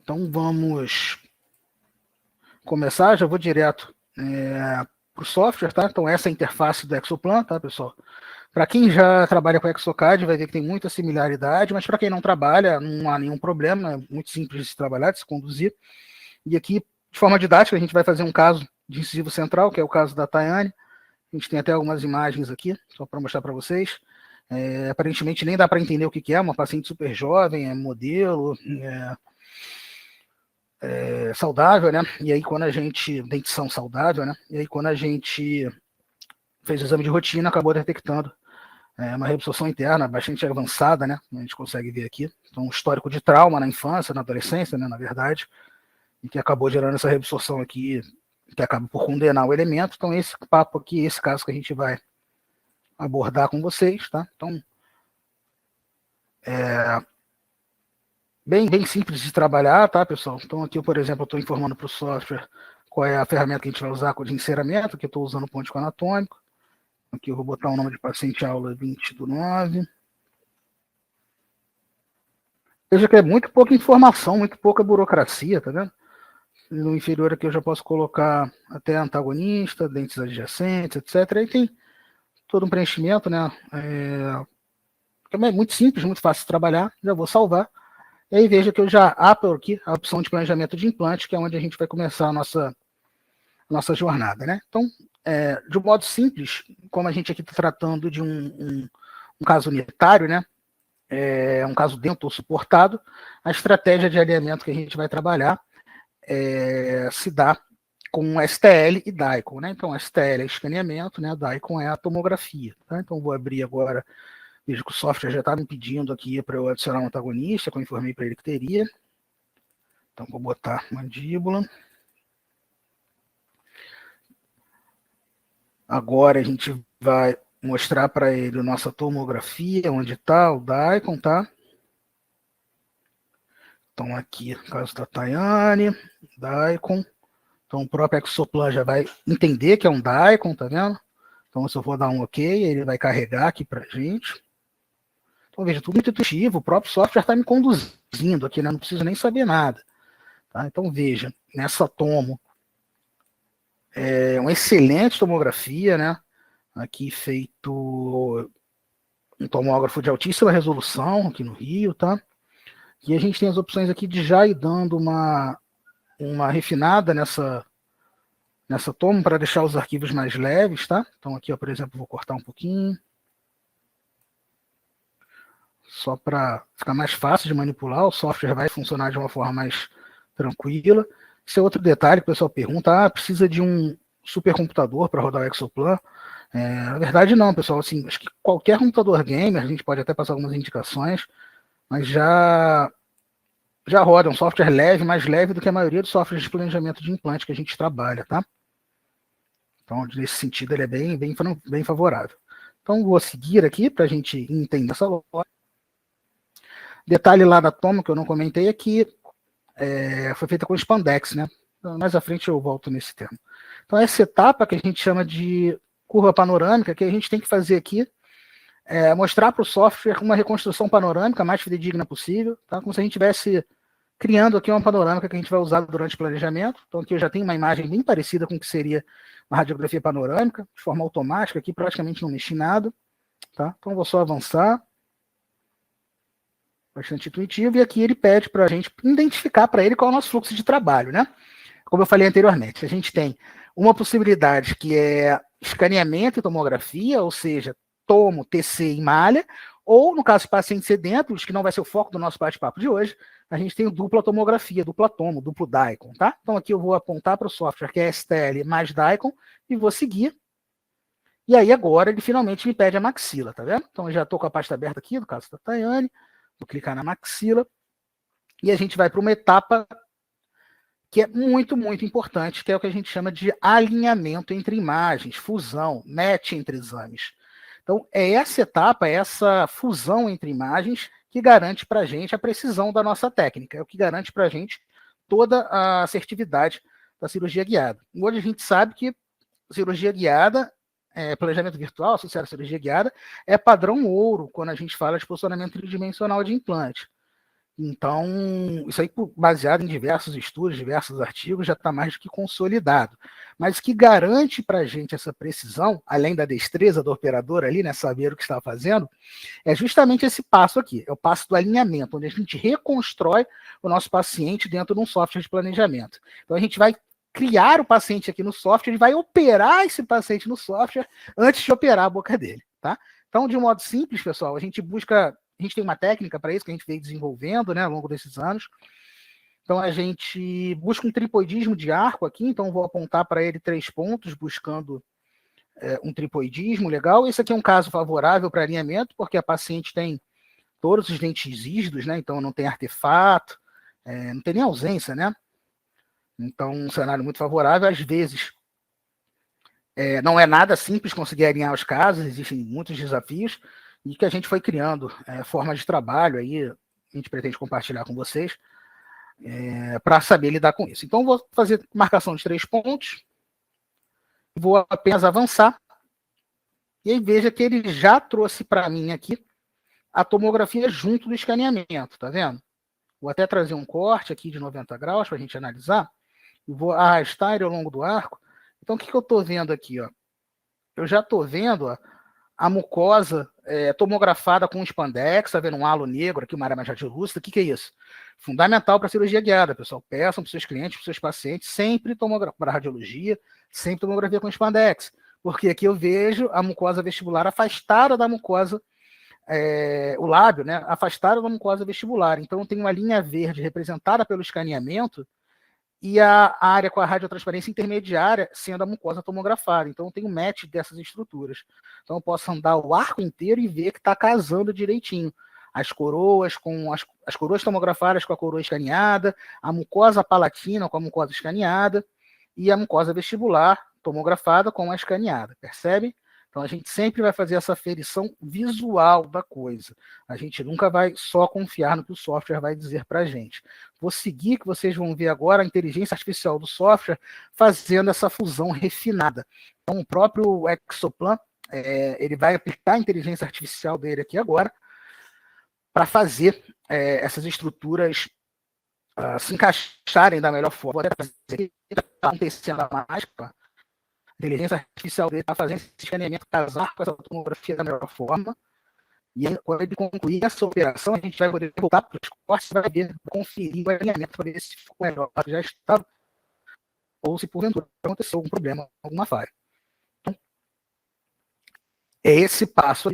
Então vamos começar, já vou direto para o software, tá? Então essa é a interface do Exoplan, tá, pessoal? Para quem já trabalha com Exocad, vai ver que tem muita similaridade, mas para quem não trabalha, não há nenhum problema, é muito simples de se trabalhar, de se conduzir. E aqui, de forma didática, a gente vai fazer um caso de incisivo central, que é o caso da Tayane. A gente tem até algumas imagens aqui, só para mostrar para vocês. Aparentemente nem dá para entender o que é, uma paciente super jovem, é modelo, saudável, né? E aí quando a gente, dentição saudável, né? E aí quando a gente fez o exame de rotina, acabou detectando uma reabsorção interna bastante avançada, né? A gente consegue ver aqui. Então, um histórico de trauma na infância, na adolescência, né? Na verdade, e que acabou gerando essa reabsorção aqui, que acaba por condenar o elemento. Então, esse papo aqui, esse caso que a gente vai abordar com vocês, tá? Então, bem simples de trabalhar, tá, pessoal? Então, aqui, por exemplo, eu estou informando para o software qual é a ferramenta que a gente vai usar de enceramento, que eu estou usando o ponto anatômico. Aqui eu vou botar o nome de paciente aula 20/9. Veja que é muito pouca informação, muito pouca burocracia, tá vendo? No inferior aqui eu já posso colocar até antagonista, dentes adjacentes, etc. Aí tem todo um preenchimento, né? É muito simples, muito fácil de trabalhar. Já vou salvar. E aí veja que eu já abro aqui a opção de planejamento de implante, que é onde a gente vai começar a nossa jornada, né? Então, de um modo simples, como a gente aqui está tratando de um caso unitário, né? Um caso dental suportado, a estratégia de alinhamento que a gente vai trabalhar se dá com STL e DICOM, né? Então, STL é escaneamento, né? DICOM é a tomografia, tá? Então, vou abrir agora, vejo que o software já está me pedindo aqui para eu adicionar um antagonista, que eu informei para ele que teria. Então, vou botar mandíbula. Agora a gente vai mostrar para ele a nossa tomografia, onde está o DICOM, tá? Então, aqui, no caso da Tayane, DICOM. Então, o próprio Exoplan já vai entender que é um DICOM, tá vendo? Então, se eu for dar um OK, ele vai carregar aqui para a gente. Então, veja, tudo muito intuitivo, o próprio software está me conduzindo aqui, né? Não preciso nem saber nada. Tá? Então, veja, nessa tomo, uma excelente tomografia, né? Aqui feito um tomógrafo de altíssima resolução, aqui no Rio, tá? E a gente tem as opções aqui de já ir dando uma refinada nessa tomo para deixar os arquivos mais leves, tá? Então aqui, ó, por exemplo, vou cortar um pouquinho. Só para ficar mais fácil de manipular, o software vai funcionar de uma forma mais tranquila. Esse é outro detalhe que o pessoal pergunta, precisa de um supercomputador para rodar o Exoplan? Na verdade não, pessoal, assim, acho que qualquer computador gamer, a gente pode até passar algumas indicações, mas já roda um software leve, mais leve do que a maioria dos softwares de planejamento de implante que a gente trabalha, tá? Então, nesse sentido, ele é bem favorável. Então, vou seguir aqui para a gente entender essa lógica. Detalhe lá da toma que eu não comentei aqui, foi feita com spandex, né? Então, mais à frente eu volto nesse tema. Então, essa etapa que a gente chama de curva panorâmica, que a gente tem que fazer aqui, mostrar para o software uma reconstrução panorâmica mais fidedigna possível, tá? Como se a gente estivesse criando aqui uma panorâmica que a gente vai usar durante o planejamento. Então, aqui eu já tenho uma imagem bem parecida com o que seria uma radiografia panorâmica, de forma automática, aqui praticamente não mexi nada, tá? Então, vou só avançar. Bastante intuitivo, e aqui ele pede para a gente identificar para ele qual é o nosso fluxo de trabalho, né? Como eu falei anteriormente, a gente tem uma possibilidade que é escaneamento e tomografia, ou seja, tomo, TC e malha, ou no caso de pacientes sedentos, que não vai ser o foco do nosso bate-papo de hoje, a gente tem dupla tomografia, dupla tomo, duplo DICOM, tá? Então aqui eu vou apontar para o software que é STL mais DICOM e vou seguir. E aí agora ele finalmente me pede a maxila, tá vendo? Então eu já estou com a pasta aberta aqui, no caso da Tayane. Vou clicar na maxila e a gente vai para uma etapa que é muito, muito importante, que é o que a gente chama de alinhamento entre imagens, fusão, match entre exames. Então, é essa etapa, essa fusão entre imagens que garante para a gente a precisão da nossa técnica, é o que garante para a gente toda a assertividade da cirurgia guiada. Hoje a gente sabe que cirurgia guiada, planejamento virtual associado à cirurgia guiada, é padrão ouro quando a gente fala de posicionamento tridimensional de implante. Então, isso aí, baseado em diversos estudos, diversos artigos, já está mais do que consolidado. Mas o que garante para a gente essa precisão, além da destreza do operador ali, né, saber o que está fazendo, é justamente esse passo aqui, é o passo do alinhamento, onde a gente reconstrói o nosso paciente dentro de um software de planejamento. Então, a gente vai criar o paciente aqui no software, ele vai operar esse paciente no software antes de operar a boca dele, tá? Então, de um modo simples, pessoal, a gente tem uma técnica para isso que a gente veio desenvolvendo, né, ao longo desses anos. Então, a gente busca um tripoidismo de arco aqui, então vou apontar para ele 3 pontos, buscando um tripoidismo legal. Esse aqui é um caso favorável para alinhamento, porque a paciente tem todos os dentes rígidos, né, então não tem artefato, não tem nem ausência, né? Então, um cenário muito favorável. Às vezes, não é nada simples conseguir alinhar os casos, existem muitos desafios, e que a gente foi criando formas de trabalho, aí a gente pretende compartilhar com vocês, para saber lidar com isso. Então, vou fazer marcação de 3 pontos, vou apenas avançar, e aí veja que ele já trouxe para mim aqui a tomografia junto do escaneamento, tá vendo? Vou até trazer um corte aqui de 90 graus para a gente analisar, e vou arrastar ele ao longo do arco. Então, o que eu estou vendo aqui? Ó? Eu já estou vendo a mucosa tomografada com spandex, está vendo um halo negro aqui, uma área mais radiolúcida. O que é isso? Fundamental para a cirurgia guiada, pessoal. Peçam para os seus clientes, para os seus pacientes, sempre tomografia para radiologia, sempre tomografia com spandex. Porque aqui eu vejo a mucosa vestibular afastada da mucosa, o lábio, né, afastada da mucosa vestibular. Então, tem uma linha verde representada pelo escaneamento, e a área com a radiotransparência intermediária sendo a mucosa tomografada. Então, eu tenho um match dessas estruturas. Então, eu posso andar o arco inteiro e ver que está casando direitinho. As coroas com as coroas tomografadas com a coroa escaneada, a mucosa palatina com a mucosa escaneada e a mucosa vestibular tomografada com a escaneada. Percebe? Então, a gente sempre vai fazer essa aferição visual da coisa. A gente nunca vai só confiar no que o software vai dizer para a gente. Vou seguir, que vocês vão ver agora, a inteligência artificial do software fazendo essa fusão refinada. Então, o próprio Exoplan, ele vai aplicar a inteligência artificial dele aqui agora para fazer essas estruturas se encaixarem da melhor forma. Vou até fazer o que está acontecendo a máscara. A inteligência artificial dele está fazendo esse escaneamento casar com essa tomografia da melhor forma. E aí, quando ele concluir essa operação, a gente vai poder voltar para os cortes e vai ver, conferir o alinhamento para ver se ficou melhor, se já estava, ou se porventura aconteceu algum problema, alguma falha. Então, é esse passo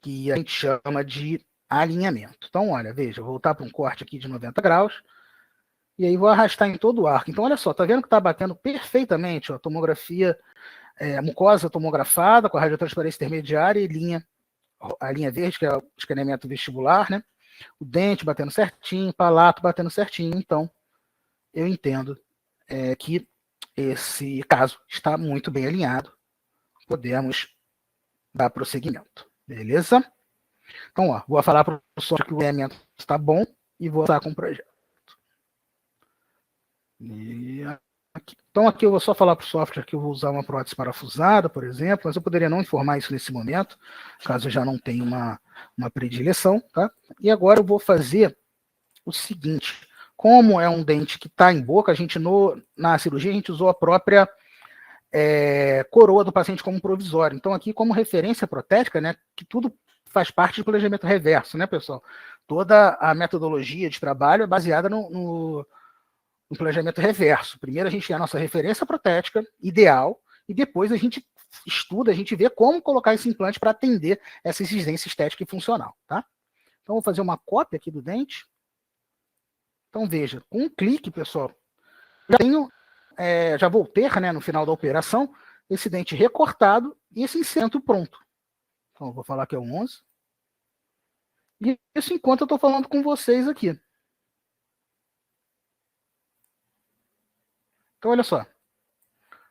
que a gente chama de alinhamento. Então, olha, veja, vou voltar para um corte aqui de 90 graus, e aí vou arrastar em todo o arco. Então, olha só, tá vendo que está batendo perfeitamente, ó, a tomografia, a mucosa tomografada com a radiotransparência intermediária e a linha verde, que é o escaneamento vestibular, né? O dente batendo certinho, o palato batendo certinho. Então, eu entendo que esse caso está muito bem alinhado. Podemos dar prosseguimento. Beleza? Então, ó, vou falar para o software que o alinhamento está bom e vou usar com o projeto. Então, aqui eu vou só falar para o software que eu vou usar uma prótese parafusada, por exemplo, mas eu poderia não informar isso nesse momento, caso eu já não tenha uma predileção, tá? E agora eu vou fazer o seguinte: como é um dente que está em boca, a gente na cirurgia a gente usou a própria coroa do paciente como provisório. Então, aqui, como referência protética, né, que tudo faz parte do planejamento reverso, né, pessoal? Toda a metodologia de trabalho é baseada no planejamento reverso. Primeiro a gente tem a nossa referência protética ideal e depois a gente estuda, a gente vê como colocar esse implante para atender essa exigência estética e funcional, tá? Então, vou fazer uma cópia aqui do dente. Então, veja, com um clique, pessoal, já vou ter, né, no final da operação, esse dente recortado e esse inserto pronto. Então, eu vou falar que é o 11. E isso enquanto eu estou falando com vocês aqui. Então, olha só.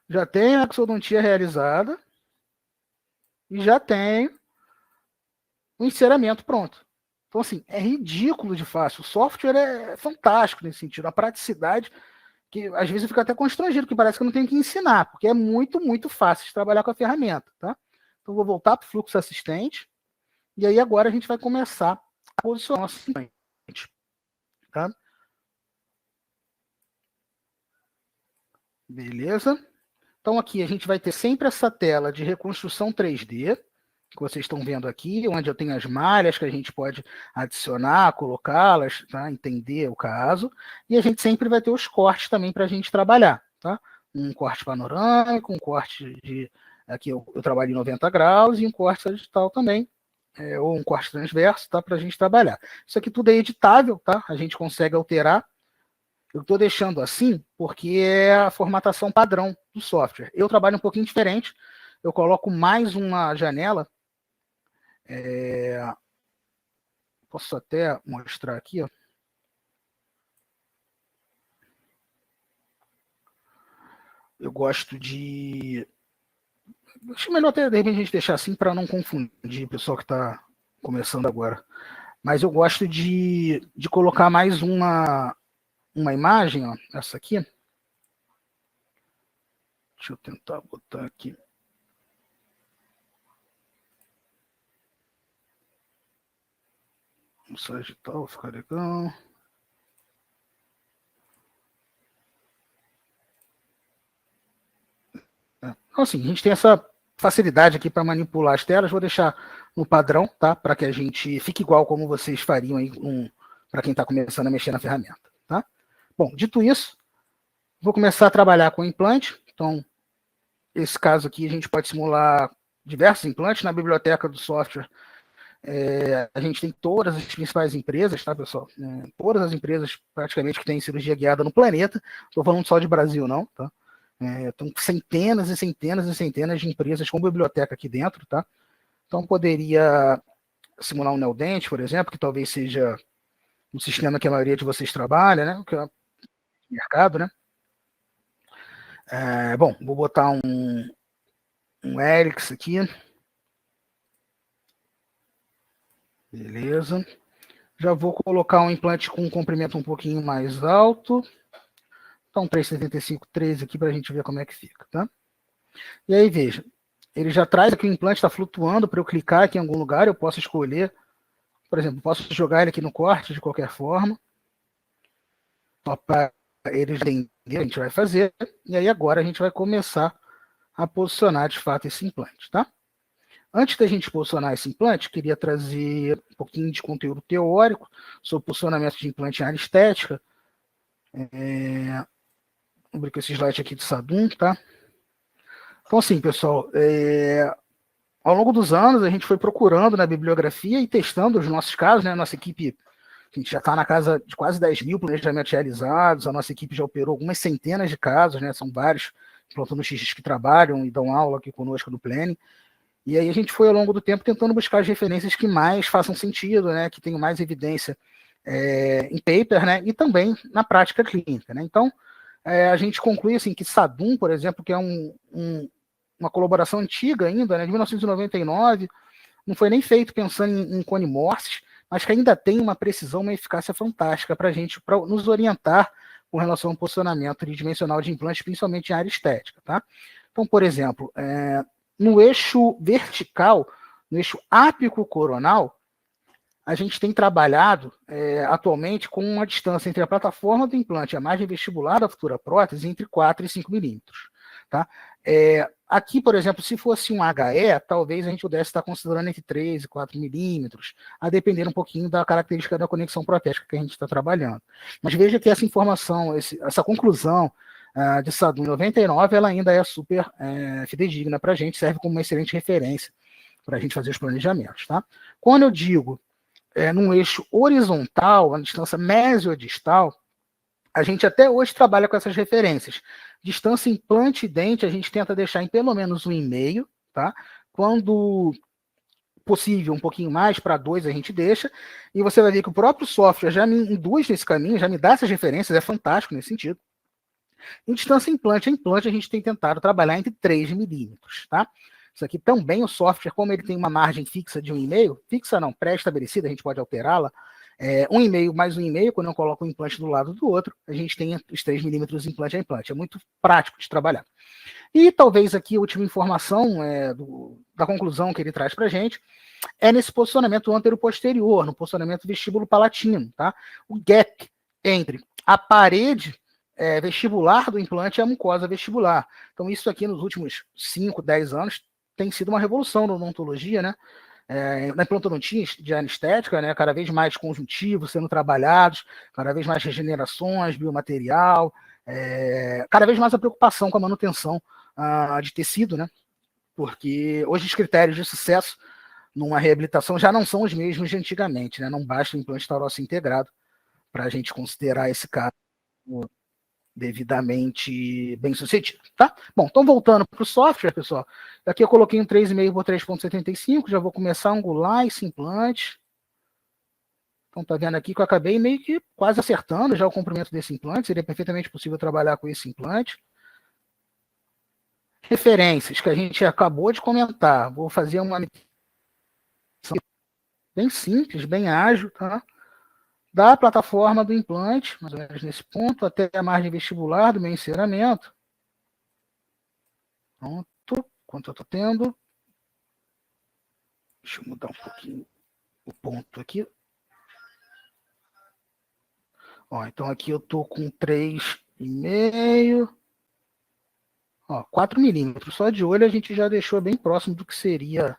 Já tenho a exodontia realizada e já tenho o enceramento pronto. Então, assim, é ridículo de fácil. O software é fantástico nesse sentido. A praticidade, que às vezes eu fico até constrangido, que parece que eu não tenho que ensinar, porque é muito, muito fácil de trabalhar com a ferramenta, tá? Então, vou voltar para o fluxo assistente e aí agora a gente vai começar a posicionar o assistente. tá? Beleza? Então aqui a gente vai ter sempre essa tela de reconstrução 3D, que vocês estão vendo aqui, onde eu tenho as malhas que a gente pode adicionar, colocá-las, tá? Entender o caso. E a gente sempre vai ter os cortes também para a gente trabalhar, tá? Um corte panorâmico, um corte de... Aqui eu trabalho em 90 graus e um corte sagital também, ou um corte transverso, tá? Para a gente trabalhar. Isso aqui tudo é editável, tá? A gente consegue alterar. Eu estou deixando assim porque é a formatação padrão do software. Eu trabalho um pouquinho diferente. Eu coloco mais uma janela. Posso até mostrar aqui, ó. Eu gosto de... Acho melhor até, de repente, a gente deixar assim para não confundir o pessoal que está começando agora. Mas eu gosto de colocar mais uma imagem, ó, essa aqui. Deixa eu tentar botar aqui. O sagital fica legal. Então, assim, a gente tem essa facilidade aqui para manipular as telas. Vou deixar no padrão, tá? Para que a gente fique igual como vocês fariam aí para quem está começando a mexer na ferramenta, tá? Bom, dito isso, vou começar a trabalhar com o implante. Então, esse caso aqui, a gente pode simular diversos implantes na biblioteca do software. A gente tem todas as principais empresas, tá, pessoal? Todas as empresas praticamente que têm cirurgia guiada no planeta. Estou falando só de Brasil, não, tá? Então, centenas e centenas e centenas de empresas com biblioteca aqui dentro, tá? Então, poderia simular um Neodent, por exemplo, que talvez seja um sistema que a maioria de vocês trabalha, né? Que é o mercado, né? Bom, vou botar um Helix aqui. Beleza. Já vou colocar um implante com um comprimento um pouquinho mais alto. Então, 3,75, 13 aqui para a gente ver como é que fica, tá? E aí, veja, ele já traz aqui o implante, está flutuando, para eu clicar aqui em algum lugar, eu posso escolher, por exemplo, posso jogar ele aqui no corte de qualquer forma, só para ele entender, a gente vai fazer, e aí agora a gente vai começar a posicionar de fato esse implante, tá? Antes da gente posicionar esse implante, queria trazer um pouquinho de conteúdo teórico sobre posicionamento de implante em área estética. Vou abrir com esse slide aqui de Sadum, tá? Então, assim, pessoal, ao longo dos anos, a gente foi procurando na bibliografia e testando os nossos casos, né? Nossa equipe, a gente já está na casa de quase 10 mil planejamentos realizados, a nossa equipe já operou algumas centenas de casos, né? São vários plantonos X que trabalham e dão aula aqui conosco no Planning. E aí a gente foi, ao longo do tempo, tentando buscar as referências que mais façam sentido, né? Que tenham mais evidência em paper, né? E também na prática clínica, né? Então, a gente conclui assim, que Sadum, por exemplo, que é uma colaboração antiga ainda, né, de 1999, não foi nem feito pensando em conimorphs, mas que ainda tem uma precisão, uma eficácia fantástica para a gente, para nos orientar com relação ao posicionamento tridimensional de implantes, principalmente em área estética, tá? Então, por exemplo, no eixo vertical, no eixo ápico-coronal, a gente tem trabalhado atualmente com uma distância entre a plataforma do implante e a margem vestibular da futura prótese entre 4 e 5 milímetros. Tá? Aqui, por exemplo, se fosse um HE, talvez a gente pudesse estar considerando entre 3 e 4 milímetros, a depender um pouquinho da característica da conexão protética que a gente está trabalhando. Mas veja que essa informação, essa conclusão de Sadum em 99, ela ainda é super fidedigna para a gente, serve como uma excelente referência para a gente fazer os planejamentos. Tá? Quando eu digo num eixo horizontal, a distância mesiodistal, a gente até hoje trabalha com essas referências. Distância implante e dente, a gente tenta deixar em pelo menos 1,5, tá? Quando possível, um pouquinho mais, para 2 a gente deixa, e você vai ver que o próprio software já me induz nesse caminho, já me dá essas referências, é fantástico nesse sentido. Em distância implante a implante, a gente tem tentado trabalhar entre 3 milímetros, tá? Isso aqui também, o software, como ele tem uma margem fixa de 1,5, fixa não, pré-estabelecida, a gente pode alterá-la, 1,5 mais 1,5, quando eu coloco o implante do lado do outro, a gente tem os 3 milímetros implante a implante. É muito prático de trabalhar. E talvez aqui a última informação da conclusão que ele traz para a gente é nesse posicionamento antero-posterior, no posicionamento vestíbulo-palatino, tá? O gap entre a parede vestibular do implante e a mucosa vestibular. Então, isso aqui nos últimos 5, 10 anos tem sido uma revolução na odontologia, né? Na implantodontia de anestética, né? Cada vez mais conjuntivos sendo trabalhados, cada vez mais regenerações, biomaterial, cada vez mais a preocupação com a manutenção de tecido, né? Porque hoje os critérios de sucesso numa reabilitação já não são os mesmos de antigamente, né? Não basta o implante taurocíneo integrado para a gente considerar esse caso devidamente bem sucedido, tá? Bom, então voltando para o software, pessoal, aqui eu coloquei um 3,5 por 3,75, já vou começar a angular esse implante. Então tá vendo aqui que eu acabei meio que quase acertando já o comprimento desse implante, seria perfeitamente possível trabalhar com esse implante. Referências que a gente acabou de comentar, vou fazer uma bem simples, bem ágil, tá? Da plataforma do implante, mais ou menos nesse ponto, até a margem vestibular do meu enceramento. Pronto, quanto eu estou tendo. Deixa eu mudar um pouquinho o ponto aqui. Ó, então aqui eu estou com 3,5. 4 milímetros. Só de olho a gente já deixou bem próximo do que seria.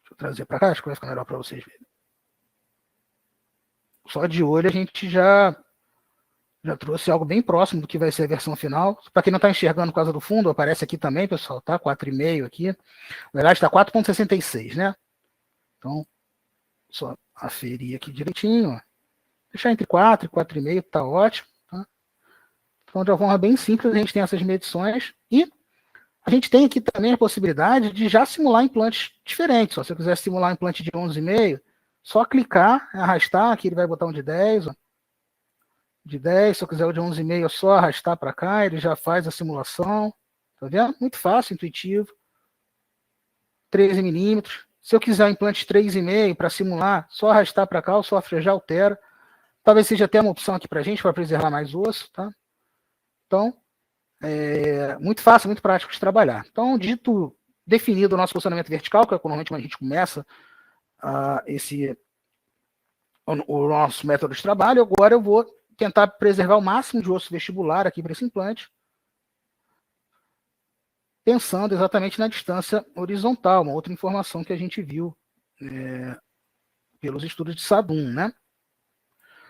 Deixa eu trazer para cá, acho que vai ficar melhor para vocês verem. Só de olho a gente já trouxe algo bem próximo do que vai ser a versão final. Para quem não está enxergando por causa do fundo, aparece aqui também, pessoal, tá? 4,5 aqui. Na verdade está 4,66, né? Então, só aferir aqui direitinho. Ó. Deixar entre 4 e 4,5 tá ótimo. Tá? Então, de uma forma bem simples, a gente tem essas medições e a gente tem aqui também a possibilidade de já simular implantes diferentes. Ó. Se eu quiser simular um implante de 11,5, só clicar, arrastar, aqui ele vai botar um de 10, ó. De 10, se eu quiser o de 11,5, é só arrastar para cá, ele já faz a simulação. Tá vendo? Muito fácil, intuitivo. 13 milímetros. Se eu quiser um implante 3,5 para simular, só arrastar para cá, o software já altera. Talvez seja até uma opção aqui para a gente, para preservar mais osso. Tá? Então, muito fácil, muito prático de trabalhar. Então, dito definido o nosso posicionamento vertical, que é normalmente quando a gente começa o nosso método de trabalho, agora eu vou tentar preservar o máximo de osso vestibular aqui para esse implante, pensando exatamente na distância horizontal, uma outra informação que a gente viu pelos estudos de Sadum, né?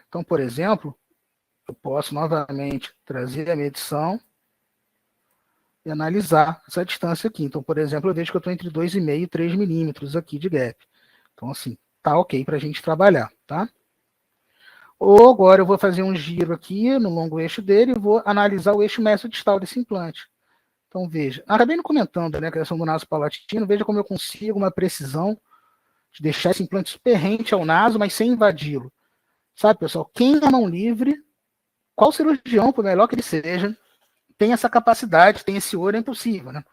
Então, por exemplo, eu posso novamente trazer a medição e analisar essa distância aqui. Então, por exemplo, eu vejo que eu estou entre 2,5 e 3 milímetros aqui de gap. Então, assim, tá ok para a gente trabalhar, tá? Ou agora eu vou fazer um giro aqui no longo eixo dele e vou analisar o eixo mesodistal desse implante. Então, veja, acabei não comentando, né, a criação do naso palatino, veja como eu consigo uma precisão de deixar esse implante super rente ao naso, mas sem invadi-lo. Sabe, pessoal, quem é mão livre, qual cirurgião, por melhor que ele seja, tem essa capacidade, tem esse olho, é impossível, né?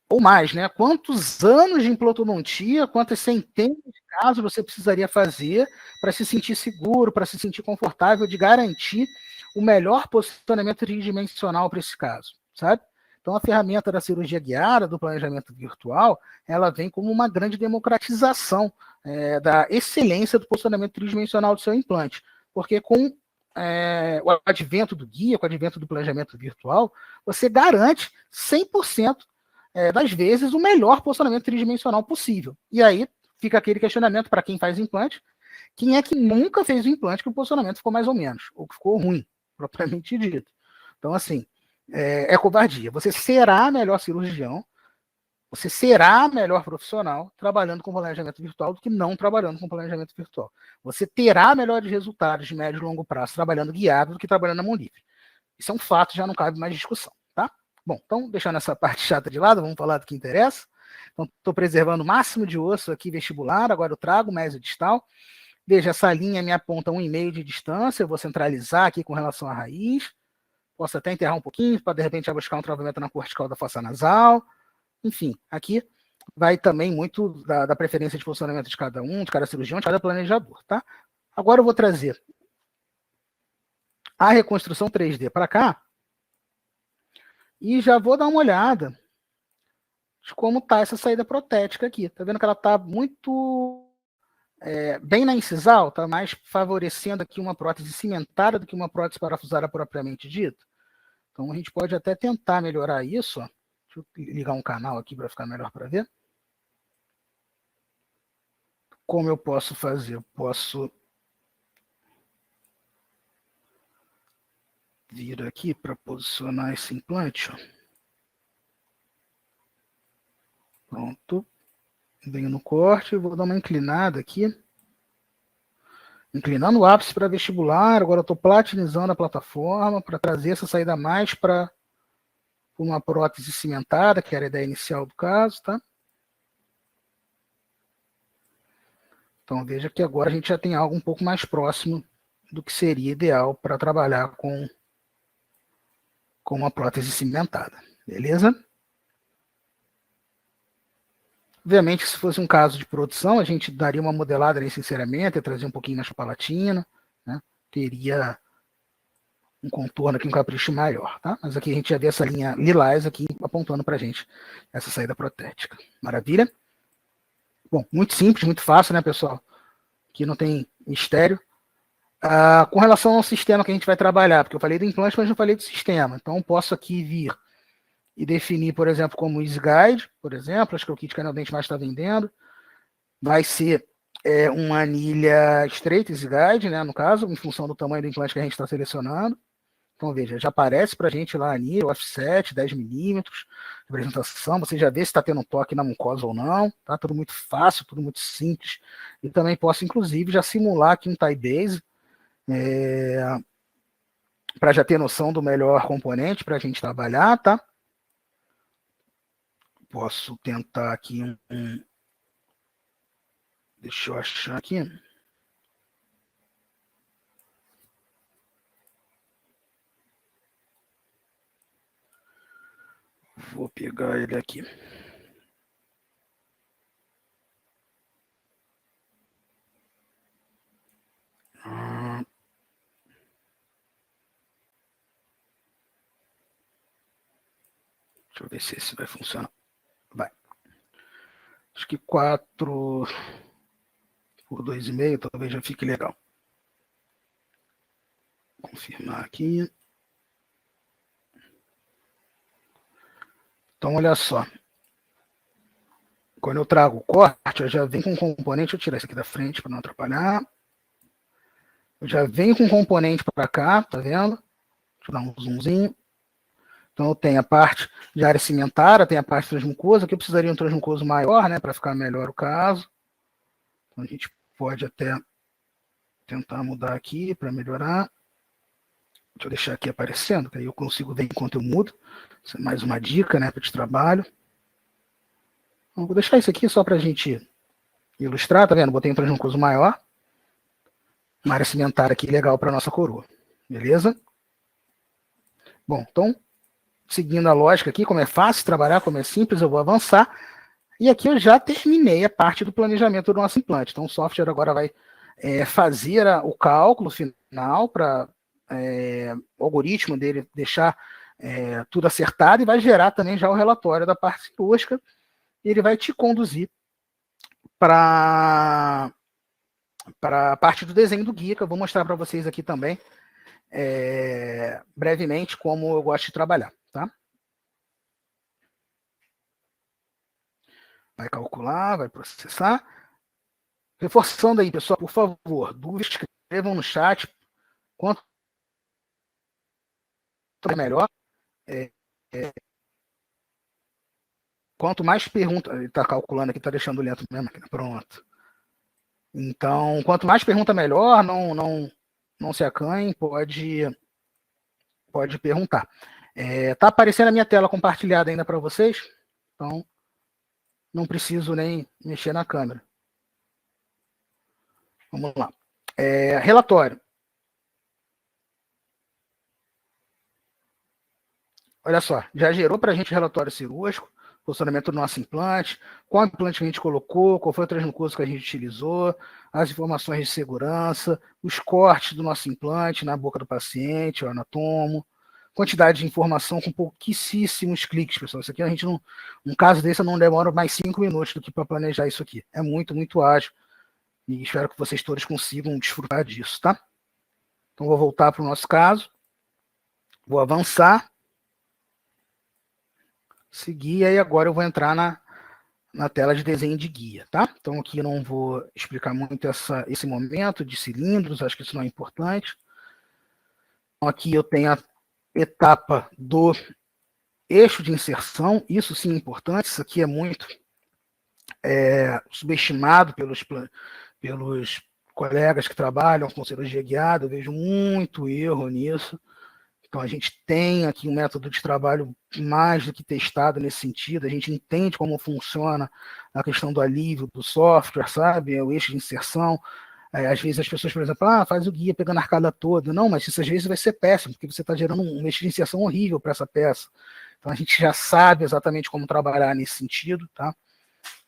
Ou mais, né? Quantos anos de implantodontia, quantas centenas de casos você precisaria fazer para se sentir seguro, para se sentir confortável de garantir o melhor posicionamento tridimensional para esse caso, sabe? Então, a ferramenta da cirurgia guiada, do planejamento virtual, ela vem como uma grande democratização da excelência do posicionamento tridimensional do seu implante, porque com o advento do guia, com o advento do planejamento virtual, você garante 100% das vezes o melhor posicionamento tridimensional possível. E aí fica aquele questionamento para quem faz implante, quem é que nunca fez o implante que o posicionamento ficou mais ou menos, ou que ficou ruim, propriamente dito. Então, assim, é covardia. Você será melhor cirurgião, você será melhor profissional trabalhando com planejamento virtual do que não trabalhando com planejamento virtual. Você terá melhores resultados de médio e longo prazo trabalhando guiado do que trabalhando na mão livre. Isso é um fato, já não cabe mais discussão, tá? Bom, então, deixando essa parte chata de lado, vamos falar do que interessa. Então, estou preservando o máximo de osso aqui vestibular, agora eu trago o mesodistal. Veja, essa linha me aponta 1,5 de distância, eu vou centralizar aqui com relação à raiz. Posso até enterrar um pouquinho, para de repente buscar um travamento na cortical da fossa nasal. Enfim, aqui vai também muito da preferência de funcionamento de cada um, de cada cirurgião, de cada planejador, tá? Agora eu vou trazer a reconstrução 3D para cá e já vou dar uma olhada de como está essa saída protética aqui. Tá vendo que ela está muito bem na incisal, está mais favorecendo aqui uma prótese cimentada do que uma prótese parafusada propriamente dita. Então, a gente pode até tentar melhorar isso. Ó. Deixa eu ligar um canal aqui para ficar melhor para ver. Como eu posso fazer? Eu posso vir aqui para posicionar esse implante. Ó. Pronto. Venho no corte, vou dar uma inclinada aqui. Inclinando o ápice para vestibular. Agora eu estou platinizando a plataforma para trazer essa saída mais para uma prótese cimentada, que era a ideia inicial do caso, tá? Então veja que agora a gente já tem algo um pouco mais próximo do que seria ideal para trabalhar com uma prótese cimentada, beleza? Obviamente, se fosse um caso de produção, a gente daria uma modelada nesse encerramento, ia trazer um pouquinho mais palatina, né? Teria um contorno aqui, um capricho maior, tá? Mas aqui a gente já vê essa linha lilás aqui apontando para a gente essa saída protética. Maravilha? Bom, muito simples, muito fácil, né, pessoal? Aqui não tem mistério. Com relação ao sistema que a gente vai trabalhar, porque eu falei do implante, mas não falei do sistema. Então, posso aqui vir e definir, por exemplo, como Easy Guide, por exemplo, acho que é o kit que a Dente mais está vendendo. Vai ser uma anilha estreita, Easy Guide, né, no caso, em função do tamanho do implante que a gente está selecionando. Então, veja, já aparece para a gente lá a anilha, offset, 10 milímetros, representação, você já vê se está tendo um toque na mucosa ou não, tá? Tudo muito fácil, tudo muito simples. E também posso, inclusive, já simular aqui um tie base, para já ter noção do melhor componente para a gente trabalhar, tá? Posso tentar aqui deixa eu achar aqui. Vou pegar ele aqui. Deixa eu ver se esse vai funcionar. Vai. Acho que 4 por 2,5 talvez já fique legal. Confirmar aqui. Então, olha só. Quando eu trago o corte, eu já venho com um componente. Deixa eu tirar esse aqui da frente para não atrapalhar. Eu já venho com um componente para cá, tá vendo? Deixa eu dar um zoomzinho. Então, eu tenho a parte de área cimentada, tem a parte transmucosa. Aqui eu precisaria de um transmucoso maior, né, para ficar melhor o caso. Então, a gente pode até tentar mudar aqui para melhorar. Deixa eu deixar aqui aparecendo, que aí eu consigo ver enquanto eu mudo. Isso é mais uma dica, né, para de trabalho. Então, vou deixar isso aqui só para a gente ilustrar, tá vendo? Botei um transmucoso maior. Uma área cimentada aqui legal para nossa coroa. Beleza? Bom, então, seguindo a lógica aqui, como é fácil trabalhar, como é simples, eu vou avançar. E aqui eu já terminei a parte do planejamento do nosso implante. Então, o software agora vai fazer o cálculo final para o algoritmo dele deixar tudo acertado e vai gerar também já o relatório da parte cirúrgica. E ele vai te conduzir para a parte do desenho do guia, que eu vou mostrar para vocês aqui também, brevemente, como eu gosto de trabalhar. Tá? Vai calcular, vai processar. Reforçando aí, pessoal, por favor, dúvidas, escrevam no chat. Quanto melhor. Quanto mais pergunta... Ele está calculando aqui, está deixando lento mesmo. Aqui, pronto. Então, quanto mais pergunta, melhor. Não se acanhe, pode perguntar. Tá aparecendo a minha tela compartilhada ainda para vocês? Então, não preciso nem mexer na câmera. Vamos lá. Relatório. Olha só, já gerou para a gente relatório cirúrgico, funcionamento do nosso implante, qual implante que a gente colocou, qual foi o transmucoso que a gente utilizou, as informações de segurança, os cortes do nosso implante na boca do paciente, o anatomo, quantidade de informação com pouquíssimos cliques, pessoal. Isso aqui a gente um caso desse não demora mais 5 minutos do que para planejar isso aqui. É muito, muito ágil. E espero que vocês todos consigam desfrutar disso, tá? Então, vou voltar para o nosso caso. Vou avançar. Seguir, e aí agora eu vou entrar na tela de desenho de guia, tá? Então, aqui eu não vou explicar muito esse momento de cilindros, acho que isso não é importante. Então, aqui eu tenho a etapa do eixo de inserção, isso sim é importante, isso aqui é muito subestimado pelos colegas que trabalham com cirurgia guiada, eu vejo muito erro nisso. Então, a gente tem aqui um método de trabalho mais do que testado nesse sentido, a gente entende como funciona a questão do alívio do software, sabe? O eixo de inserção. Às vezes as pessoas, por exemplo, faz o guia pegando a arcada toda. Não, mas isso às vezes vai ser péssimo, porque você está gerando um eixo de inserção horrível para essa peça. Então, a gente já sabe exatamente como trabalhar nesse sentido, tá?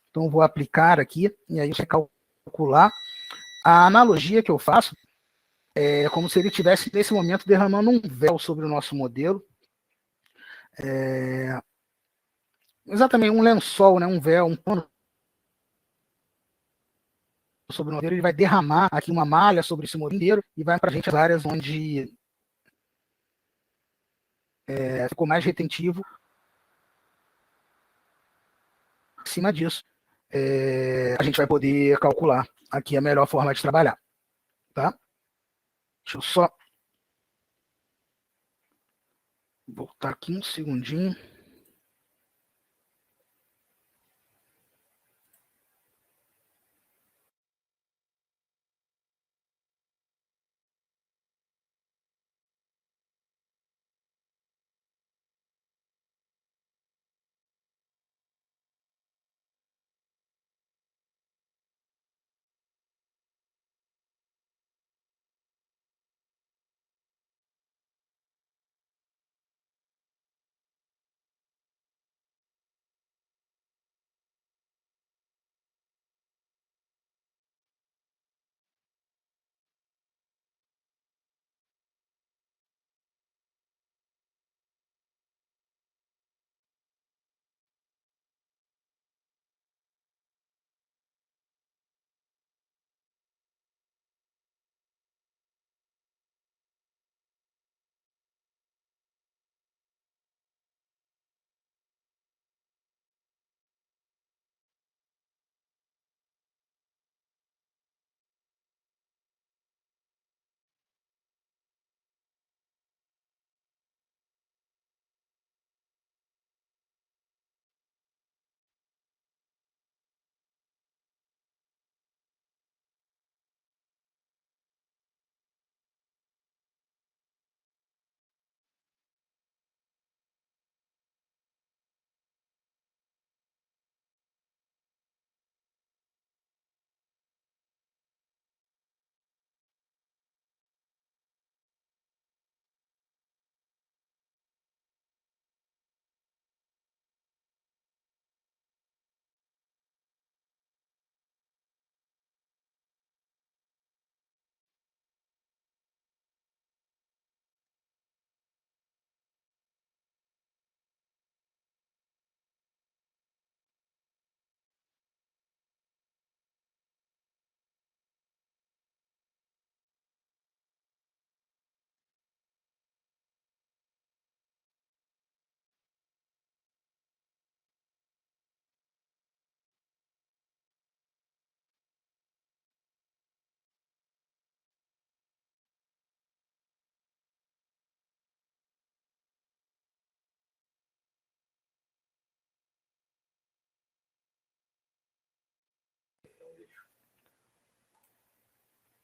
Então, eu vou aplicar aqui, e aí você calcular. A analogia que eu faço é como se ele estivesse, nesse momento, derramando um véu sobre o nosso modelo. Exatamente, um lençol, né, um véu, um pano sobre o modelo, ele vai derramar aqui uma malha sobre esse modelo inteiro e vai para a gente as áreas onde ficou mais retentivo. Acima disso, a gente vai poder calcular aqui a melhor forma de trabalhar. Tá? Deixa eu só voltar aqui um segundinho.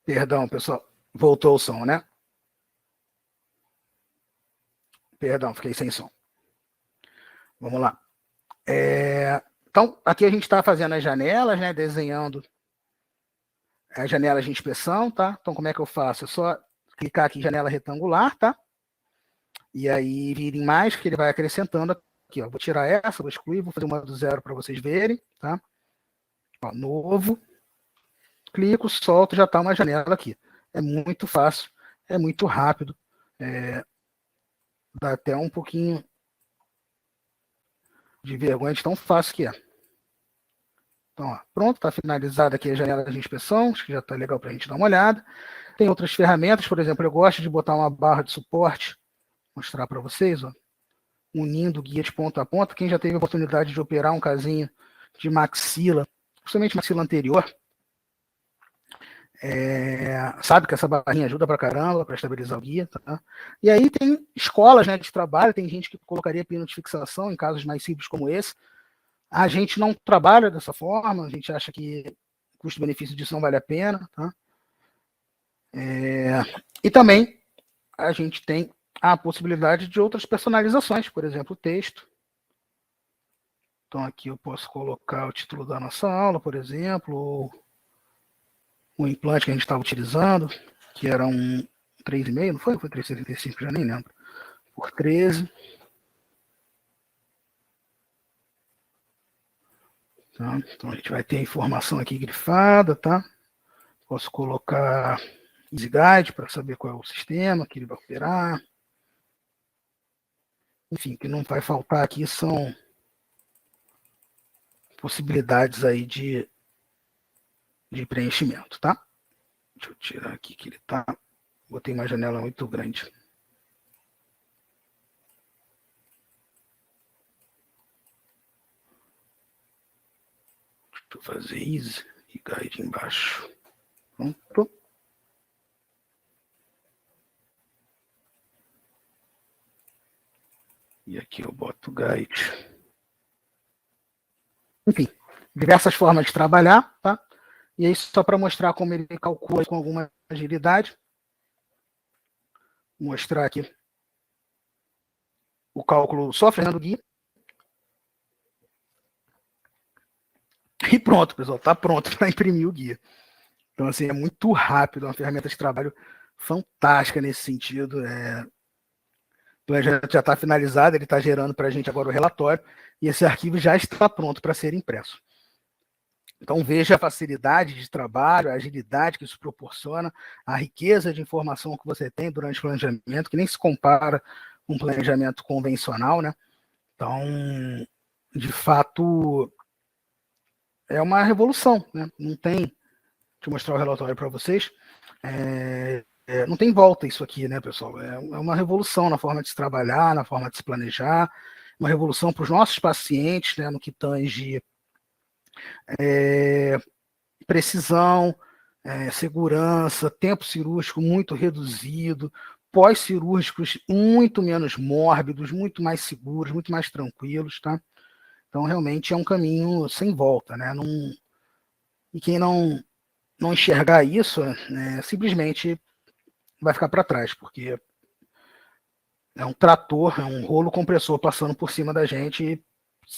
Perdão, pessoal. Voltou o som, né? Perdão, fiquei sem som. Vamos lá. Então, aqui a gente está fazendo as janelas, né? Desenhando as janelas de inspeção, tá? Então, como é que eu faço? É só clicar aqui em janela retangular, tá? E aí vir em mais, que ele vai acrescentando aqui, ó. Vou tirar essa, vou excluir, vou fazer uma do zero para vocês verem, tá? Ó, novo, clico, solto, já está uma janela aqui. É muito fácil, é muito rápido, dá até um pouquinho de vergonha de tão fácil que é. Então, ó, pronto, está finalizada aqui a janela de inspeção, acho que já está legal para a gente dar uma olhada. Tem outras ferramentas, por exemplo, eu gosto de botar uma barra de suporte, mostrar para vocês, ó, unindo o guia de ponta a ponta. Quem já teve a oportunidade de operar um casinho de maxila, principalmente maxila anterior, sabe que essa barrinha ajuda pra caramba para estabilizar o guia. Tá? E aí tem escolas, né, de trabalho, tem gente que colocaria pino de fixação em casos mais simples como esse. A gente não trabalha dessa forma, a gente acha que o custo-benefício disso não vale a pena. Tá? E também a gente tem a possibilidade de outras personalizações, por exemplo, o texto. Então aqui eu posso colocar o título da nossa aula, por exemplo, ou o implante que a gente estava utilizando, que era um 3,5, não foi? Foi 3,75, já nem lembro. Por 13. Tá? Então a gente vai ter a informação aqui grifada, tá? Posso colocar EasyGuide para saber qual é o sistema que ele vai operar. Enfim, o que não vai faltar aqui são possibilidades aí de preenchimento, tá? Deixa eu tirar aqui que ele tá. Botei uma janela muito grande. Deixa eu fazer easy e guide embaixo. Pronto. E aqui eu boto guide. Enfim, diversas formas de trabalhar, tá? E aí, só para mostrar como ele calcula com alguma agilidade, vou mostrar aqui o cálculo só fazendo o guia. E pronto, pessoal, está pronto para imprimir o guia. Então, assim, é muito rápido, é uma ferramenta de trabalho fantástica nesse sentido. O planejamento já está finalizado, ele está gerando para a gente agora o relatório, e esse arquivo já está pronto para ser impresso. Então, veja a facilidade de trabalho, a agilidade que isso proporciona, a riqueza de informação que você tem durante o planejamento, que nem se compara com um planejamento convencional, né? Então, de fato, é uma revolução, né? Não tem, deixa eu mostrar o relatório para vocês, não tem volta isso aqui, né, pessoal? É uma revolução na forma de se trabalhar, na forma de se planejar, uma revolução para os nossos pacientes, né, no que tange precisão, segurança, tempo cirúrgico muito reduzido, pós-cirúrgicos muito menos mórbidos, muito mais seguros, muito mais tranquilos, tá? Então, realmente é um caminho sem volta, né? E quem não enxergar isso, né, simplesmente vai ficar para trás, porque é um trator, é um rolo compressor passando por cima da gente e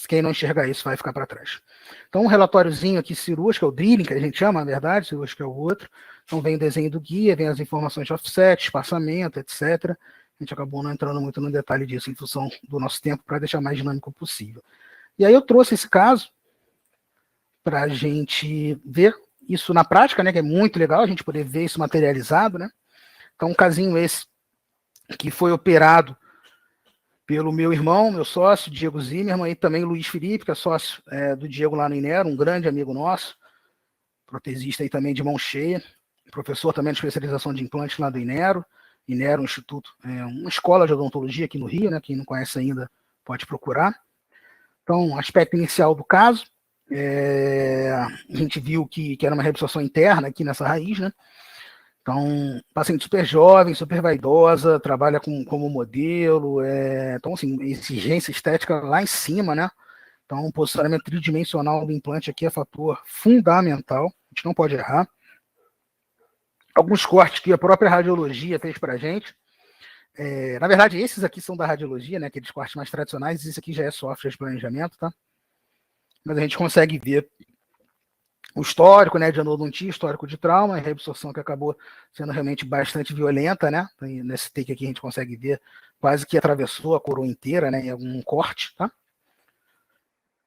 quem não enxergar isso vai ficar para trás. Então, um relatóriozinho aqui cirúrgico, é o drilling, que a gente chama, na verdade, cirúrgico é o outro. Então, vem o desenho do guia, vem as informações de offset, espaçamento, etc. A gente acabou não entrando muito no detalhe disso, em função do nosso tempo, para deixar mais dinâmico possível. E aí eu trouxe esse caso para a gente ver isso na prática, né, que é muito legal a gente poder ver isso materializado, né? Então, um casinho esse que foi operado pelo meu irmão, meu sócio, Diego Zimmermann, e também Luiz Felipe, que é sócio do Diego lá no Inero, um grande amigo nosso, protesista aí também de mão cheia, professor também de especialização de implantes lá do Inero, um instituto, uma escola de odontologia aqui no Rio, né? Quem não conhece ainda pode procurar. Então, aspecto inicial do caso, a gente viu que era uma reabsorção interna aqui nessa raiz, né? Então, paciente super jovem, super vaidosa, trabalha como modelo, então, assim, exigência estética lá em cima, né? Então, o posicionamento tridimensional do implante aqui é fator fundamental, a gente não pode errar. Alguns cortes que a própria radiologia fez pra gente, na verdade, esses aqui são da radiologia, né? Aqueles cortes mais tradicionais, esse aqui já é software de planejamento, tá? Mas a gente consegue ver o histórico, né, de endodontia, histórico de trauma, a reabsorção que acabou sendo realmente bastante violenta, né? Nesse take aqui a gente consegue ver quase que atravessou a coroa inteira, né, em algum corte, tá?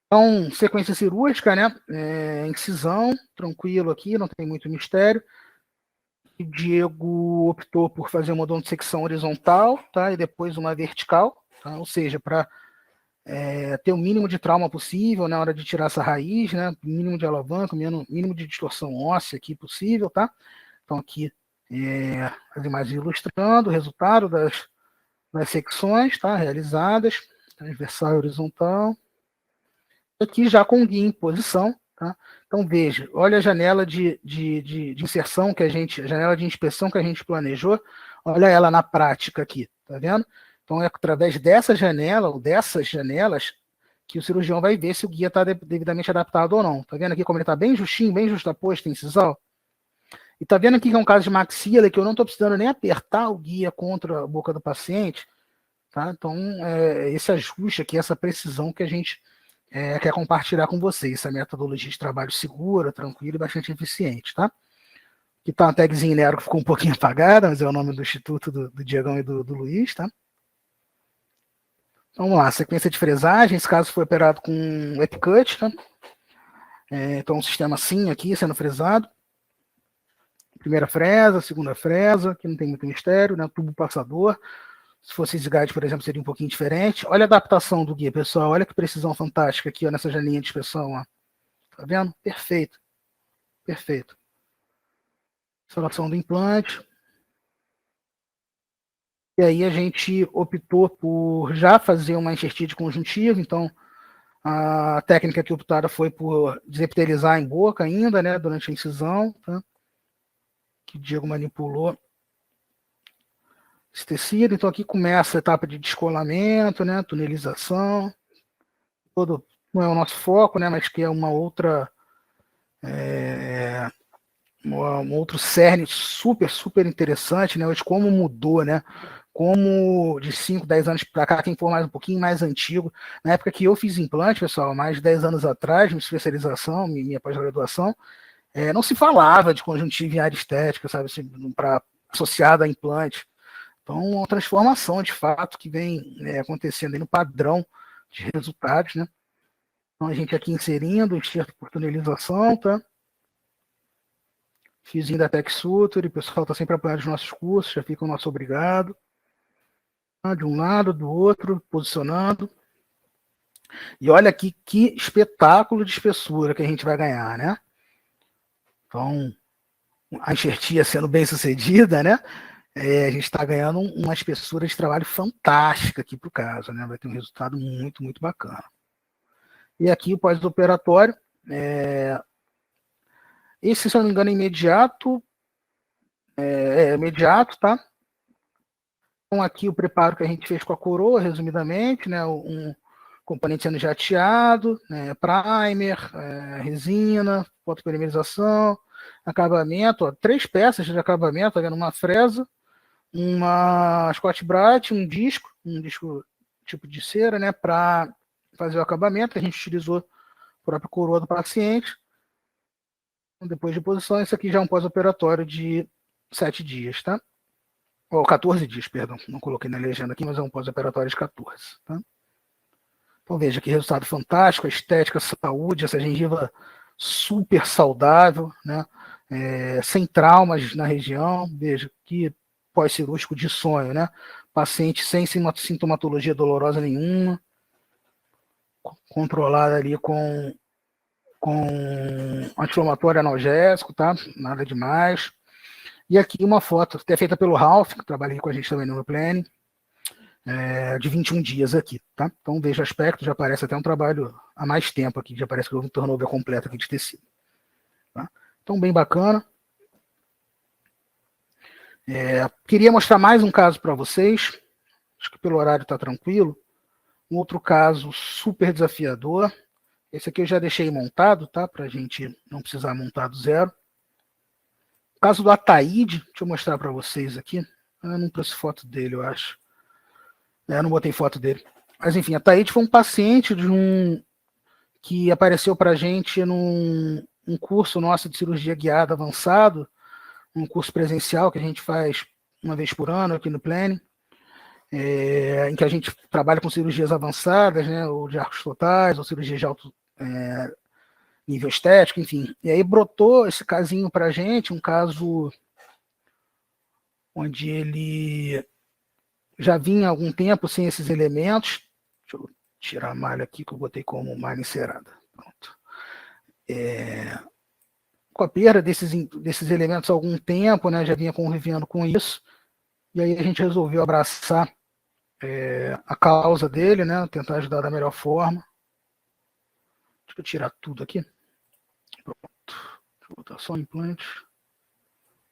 Então, sequência cirúrgica, né? Incisão, tranquilo aqui, não tem muito mistério. O Diego optou por fazer uma odontosecção horizontal, tá? E depois uma vertical, tá? Ou seja, para ter o mínimo de trauma possível na hora de tirar essa raiz, né? Mínimo de alavanca, mínimo de distorção óssea aqui possível, tá? Então aqui as imagens ilustrando o resultado das secções, tá? Realizadas, transversal e horizontal. Aqui já com o guia em posição, tá? Então veja, olha a janela de inserção que a janela de inspeção que a gente planejou, olha ela na prática aqui, tá vendo? Então é através dessa janela ou dessas janelas que o cirurgião vai ver se o guia está devidamente adaptado ou não. Tá vendo aqui como ele está bem justinho, bem justaposto em sisal? E tá vendo aqui que é um caso de maxila que eu não estou precisando nem apertar o guia contra a boca do paciente, tá? Então esse ajuste aqui, essa precisão que a gente quer compartilhar com vocês, essa metodologia de trabalho segura, tranquila e bastante eficiente, tá? Aqui tá uma tagzinha Nero que ficou um pouquinho apagada, mas é o nome do instituto do Diegão e do Luiz, tá? Então, vamos lá, sequência de fresagem, esse caso foi operado com Epicut, tá? Então, um sistema assim aqui sendo fresado. Primeira fresa, segunda fresa, aqui não tem muito mistério, né? Tubo passador. Se fosse Zigguide, por exemplo, seria um pouquinho diferente. Olha a adaptação do guia, pessoal. Olha que precisão fantástica aqui, ó, nessa janelinha de inspeção. Ó. Tá vendo? Perfeito. Perfeito. Instalação do implante. E aí a gente optou por já fazer uma enxertia conjuntiva. Então, a técnica que optada foi por desepitelizar em boca ainda, né? Durante a incisão. Tá? Que o Diego manipulou esse tecido. Então, aqui começa a etapa de descolamento, né? Tunelização. Não é o nosso foco, né? Mas que é uma outra... um outro cerne super, super interessante, né? Hoje como mudou, né? Como de 5, 10 anos para cá, quem for mais um pouquinho mais antigo, na época que eu fiz implante, pessoal, mais de 10 anos atrás, minha especialização, minha pós-graduação, não se falava de conjuntiva em área estética, sabe, assim, associada a implante. Então, uma transformação, de fato, que vem acontecendo aí no padrão de resultados, né? Então, a gente aqui inserindo o enxerto por tunelização, tá? Fiozinho da Tech Suture, o pessoal está sempre apoiando os nossos cursos, já fica o nosso obrigado. De um lado, do outro, posicionando. E olha aqui que espetáculo de espessura que a gente vai ganhar, né? Então, a enxertia sendo bem sucedida, né? A gente está ganhando uma espessura de trabalho fantástica aqui para o caso, né? Vai ter um resultado muito, muito bacana. E aqui o pós-operatório, esse, se eu não me engano, é imediato, imediato, tá? Então, aqui o preparo que a gente fez com a coroa, resumidamente, né? Um componente sendo jateado, né? Primer, resina, fotopolimerização, acabamento, ó, 3 peças de acabamento, tá vendo? Uma fresa, uma Scotch-Brite, um disco tipo de cera, né? Para fazer o acabamento, que a gente utilizou a própria coroa do paciente. Depois de posição, isso aqui já é um pós-operatório de 7 dias, tá? Ou 14 dias, perdão. Não coloquei na legenda aqui, mas é um pós-operatório de 14, tá? Então veja que resultado fantástico, a estética, a saúde, essa gengiva super saudável, né? Sem traumas na região, veja que pós-cirúrgico de sonho, né? Paciente sem sintomatologia dolorosa nenhuma, controlada ali com anti-inflamatório analgésico, tá? Nada demais. E aqui uma foto, que é feita pelo Ralph, que trabalha aqui com a gente também no Planning, de 21 dias aqui, tá? Então veja o aspecto, já aparece até um trabalho há mais tempo aqui, já parece que houve um turnover completo aqui de tecido. Tá? Então, bem bacana. Queria mostrar mais um caso para vocês, acho que pelo horário está tranquilo. Um outro caso super desafiador. Esse aqui eu já deixei montado, tá? Para a gente não precisar montar do zero. O caso do Ataíde, deixa eu mostrar para vocês aqui. Eu não trouxe foto dele, eu acho. Eu não botei foto dele. Mas enfim, Ataíde foi um paciente que apareceu para a gente num curso nosso de cirurgia guiada avançado, um curso presencial que a gente faz uma vez por ano aqui no Planning, em que a gente trabalha com cirurgias avançadas, né, ou de arcos totais, ou cirurgia de alto nível estético, enfim. E aí brotou esse casinho para a gente, um caso onde ele já vinha há algum tempo sem esses elementos. Deixa eu tirar a malha aqui que eu botei como malha encerada. Pronto. Com a perda desses elementos há algum tempo, né, já vinha convivendo com isso, e aí a gente resolveu abraçar a causa dele, né, tentar ajudar da melhor forma. Deixa eu tirar tudo aqui. Pronto. Deixa eu botar só o implante.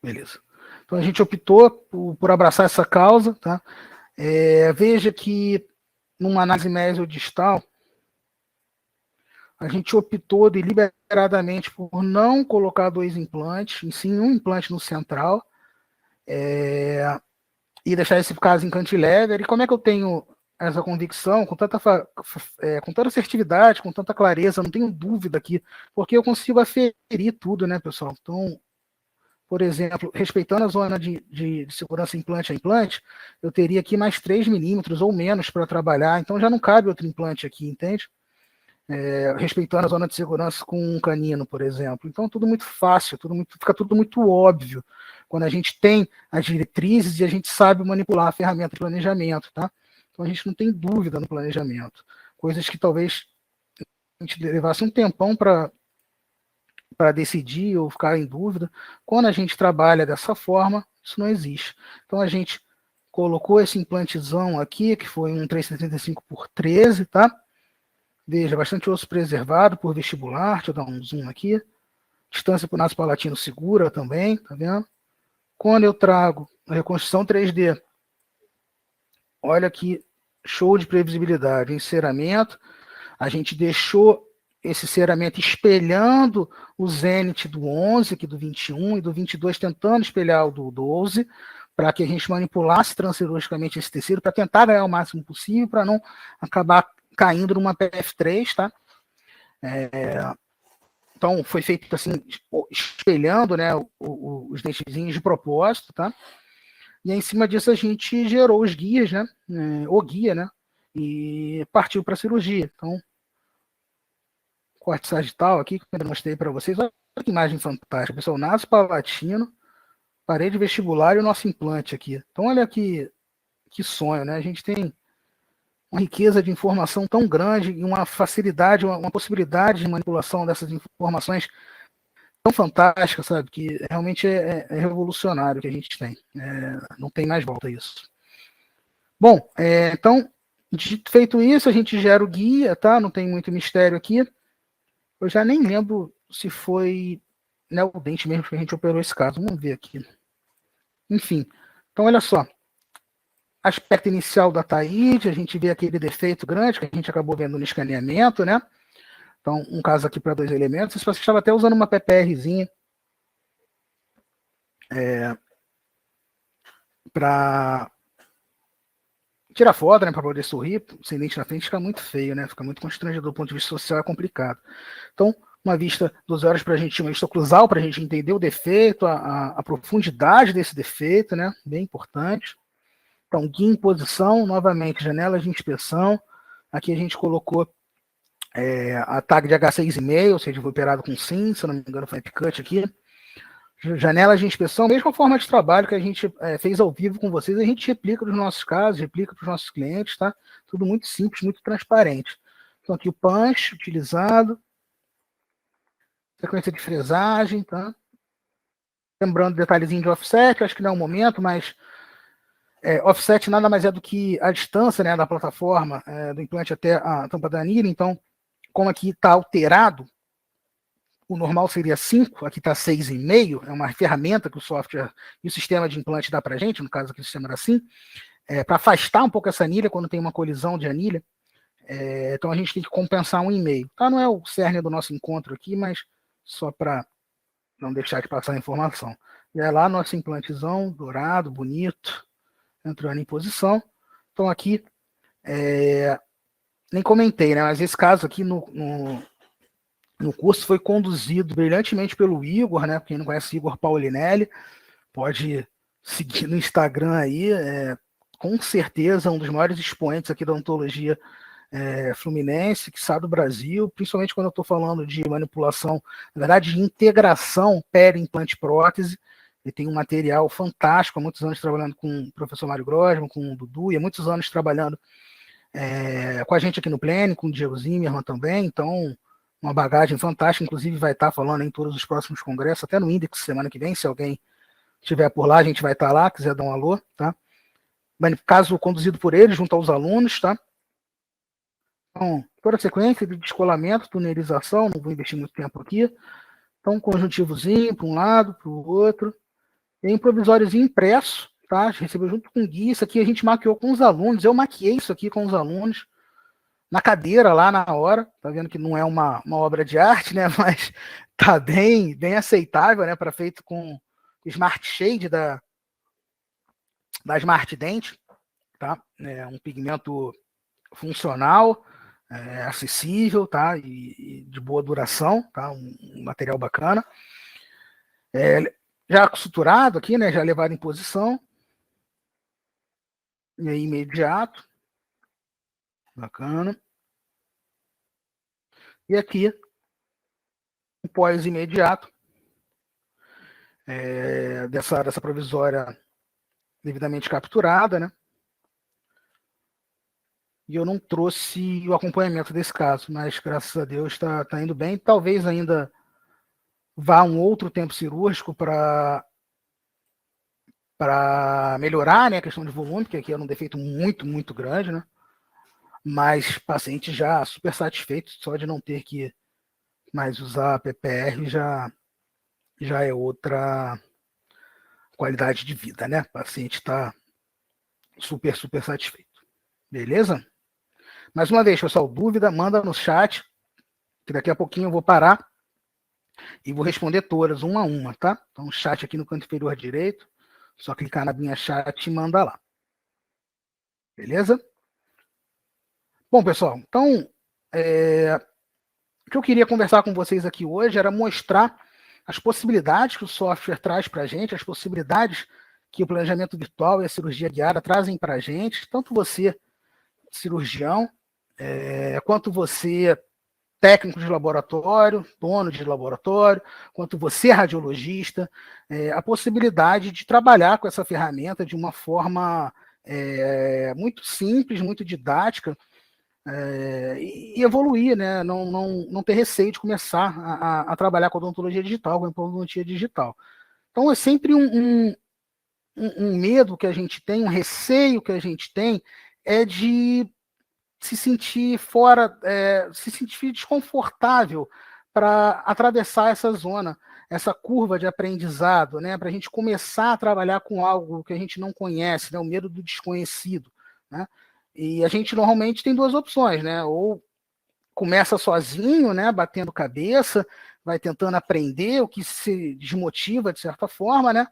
Beleza. Então a gente optou por abraçar essa causa, tá? Veja que numa análise mesodistal, a gente optou deliberadamente por não colocar 2 implantes, e sim um implante no central, e deixar esse caso em cantilever. E como é que eu tenho essa convicção com tanta assertividade, com tanta clareza, não tenho dúvida aqui, porque eu consigo aferir tudo, né, pessoal? Então, por exemplo, respeitando a zona de segurança implante a implante, eu teria aqui mais 3 milímetros ou menos para trabalhar, então já não cabe outro implante aqui, entende? Respeitando a zona de segurança com um canino, por exemplo. Então, tudo muito fácil, fica tudo muito óbvio quando a gente tem as diretrizes e a gente sabe manipular a ferramenta de planejamento, tá? Então, a gente não tem dúvida no planejamento. Coisas que talvez a gente levasse um tempão para decidir ou ficar em dúvida. Quando a gente trabalha dessa forma, isso não existe. Então, a gente colocou esse implantezão aqui, que foi um 375x13, tá? Veja, bastante osso preservado por vestibular. Deixa eu dar um zoom aqui. Distância para o naso palatino segura também, tá vendo? Quando eu trago a reconstrução 3D, olha que show de previsibilidade. Enceramento, a gente deixou esse ceramento espelhando o zênite do 11, aqui do 21, e do 22 tentando espelhar o do 12, para que a gente manipulasse transcirurgicamente esse tecido, para tentar ganhar o máximo possível, para não acabar caindo numa PF3, tá? Então, foi feito assim, espelhando, né, os dentezinhos de propósito, tá? E aí, em cima disso a gente gerou os guias, né? O guia, né? E partiu para a cirurgia. Então, corte sagital aqui, que eu mostrei para vocês. Olha que imagem fantástica, pessoal. Naso palatino, parede vestibular e o nosso implante aqui. Então, olha que sonho, né? A gente tem uma riqueza de informação tão grande e uma facilidade, uma possibilidade de manipulação dessas informações tão fantástica, sabe? Que realmente é revolucionário que a gente tem. Não tem mais volta isso. Bom, então, feito isso, a gente gera o guia, tá? Não tem muito mistério aqui. Eu já nem lembro se foi o dente mesmo que a gente operou esse caso. Vamos ver aqui. Enfim, então olha só. Aspecto inicial da TAID, a gente vê aquele defeito grande que a gente acabou vendo no escaneamento, né? Então, um caso aqui para 2 elementos. Você estava até usando uma PPRzinha para tirar foto, né? Para poder sorrir. Sem dente na frente fica muito feio, né? Fica muito constrangedor do ponto de vista social, é complicado. Então, uma vista 2 horas para a gente, uma vista oclusal para a gente entender o defeito, a profundidade desse defeito, né? Bem importante. Então, guia em posição, novamente, janelas de inspeção. Aqui a gente colocou a tag de H6,5, ou seja, foi operado com SIM, se não me engano foi cut aqui. Janelas de inspeção, mesma forma de trabalho que a gente fez ao vivo com vocês, a gente replica nos nossos casos, replica para os nossos clientes, tá? Tudo muito simples, muito transparente. Então, aqui o punch utilizado, sequência de fresagem, tá? Lembrando detalhezinho de offset, acho que não é o momento, mas offset nada mais é do que a distância, né, da plataforma do implante até a tampa da anilha. Então, como aqui está alterado, o normal seria 5, aqui está 6,5, é uma ferramenta que o software e o sistema de implante dá para a gente, no caso aqui o sistema era assim, para afastar um pouco essa anilha quando tem uma colisão de anilha. Então a gente tem que compensar 1,5. Tá? Não é o cerne do nosso encontro aqui, mas só para não deixar de passar a informação. E aí lá nosso implantezão dourado, bonito, entrando em posição. Então aqui, nem comentei, né? Mas esse caso aqui no curso foi conduzido brilhantemente pelo Igor, né? Quem não conhece Igor Paulinelli, pode seguir no Instagram aí, com certeza um dos maiores expoentes aqui da ontologia fluminense, que está do Brasil, principalmente quando eu estou falando de manipulação, na verdade de integração peri-implante prótese. Ele tem um material fantástico, há muitos anos trabalhando com o professor Mário Grossman, com o Dudu, e há muitos anos trabalhando com a gente aqui no Plane, com o Diego Zimmermann também, então uma bagagem fantástica, inclusive vai estar falando em todos os próximos congressos, até no Index semana que vem, se alguém estiver por lá, a gente vai estar lá, quiser dar um alô, tá? Caso conduzido por ele, junto aos alunos, tá? Então, toda a sequência de descolamento, tunelização, não vou investir muito tempo aqui. Então, um conjuntivozinho para um lado, para o outro. Tem um provisóriozinho impresso, tá? A gente recebeu junto com o Gui, isso aqui a gente maquiou com os alunos, eu maquiei isso aqui com os alunos, na cadeira lá na hora, tá vendo que não é uma obra de arte, né? Mas tá bem aceitável, né? Para feito com Smart Shade da Smart Dent, tá? É um pigmento funcional, acessível, tá? E de boa duração, tá? Um material bacana. Já suturado aqui, né? Já levado em posição. E aí, imediato. Bacana. E aqui, um pós-imediato. Dessa provisória devidamente capturada, né? E eu não trouxe o acompanhamento desse caso, mas graças a Deus está indo bem. Talvez ainda vá um outro tempo cirúrgico para melhorar, né, a questão de volume, porque aqui era um defeito muito, muito grande, né? Mas paciente já super satisfeito, só de não ter que mais usar a PPR já é outra qualidade de vida, né? O paciente está super, super satisfeito. Beleza? Mais uma vez, pessoal, dúvida, manda no chat, que daqui a pouquinho eu vou parar e vou responder todas, uma a uma, tá? Então, chat aqui no canto inferior direito, só clicar na minha chat e manda lá. Beleza? Bom, pessoal, então, o que eu queria conversar com vocês aqui hoje era mostrar as possibilidades que o software traz para a gente, as possibilidades que o planejamento virtual e a cirurgia guiada trazem para a gente, tanto você, cirurgião, quanto você, técnico de laboratório, dono de laboratório, quanto você, radiologista, a possibilidade de trabalhar com essa ferramenta de uma forma muito simples, muito didática, e evoluir, né? Não ter receio de começar a trabalhar com odontologia digital, com a odontologia digital. Então, é sempre um medo que a gente tem, um receio que a gente tem, é de se sentir fora, se sentir desconfortável para atravessar essa zona, essa curva de aprendizado, né? Para a gente começar a trabalhar com algo que a gente não conhece, né? O medo do desconhecido, né? E a gente normalmente tem duas opções, né? Ou começa sozinho, né? Batendo cabeça, vai tentando aprender, o que se desmotiva de certa forma, né?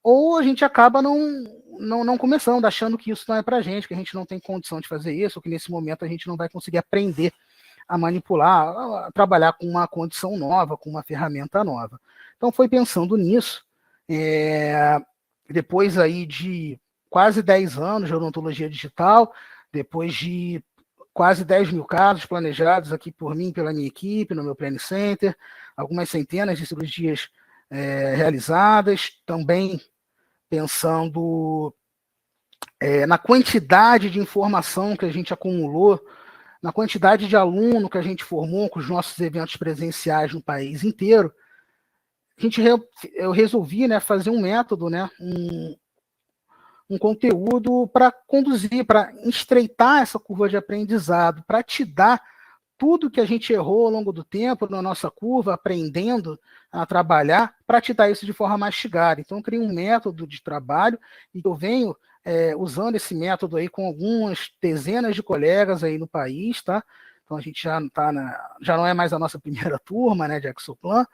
Ou a gente acaba não começando, achando que isso não é para a gente, que a gente não tem condição de fazer isso, ou que nesse momento a gente não vai conseguir aprender a manipular, a trabalhar com uma condição nova, com uma ferramenta nova. Então foi pensando nisso, depois aí de quase 10 anos de odontologia digital, depois de quase 10 mil casos planejados aqui por mim, pela minha equipe, no meu Planning Center, algumas centenas de cirurgias realizadas, também pensando na quantidade de informação que a gente acumulou, na quantidade de aluno que a gente formou com os nossos eventos presenciais no país inteiro, eu resolvi, né, fazer um método, né, um conteúdo para conduzir, para estreitar essa curva de aprendizado, para te dar tudo que a gente errou ao longo do tempo na nossa curva, aprendendo a trabalhar, para te dar isso de forma mastigada. Então, eu criei um método de trabalho e eu venho usando esse método aí com algumas dezenas de colegas aí no país, tá? Então, a gente já não é mais a nossa primeira turma, né, de Exoplan,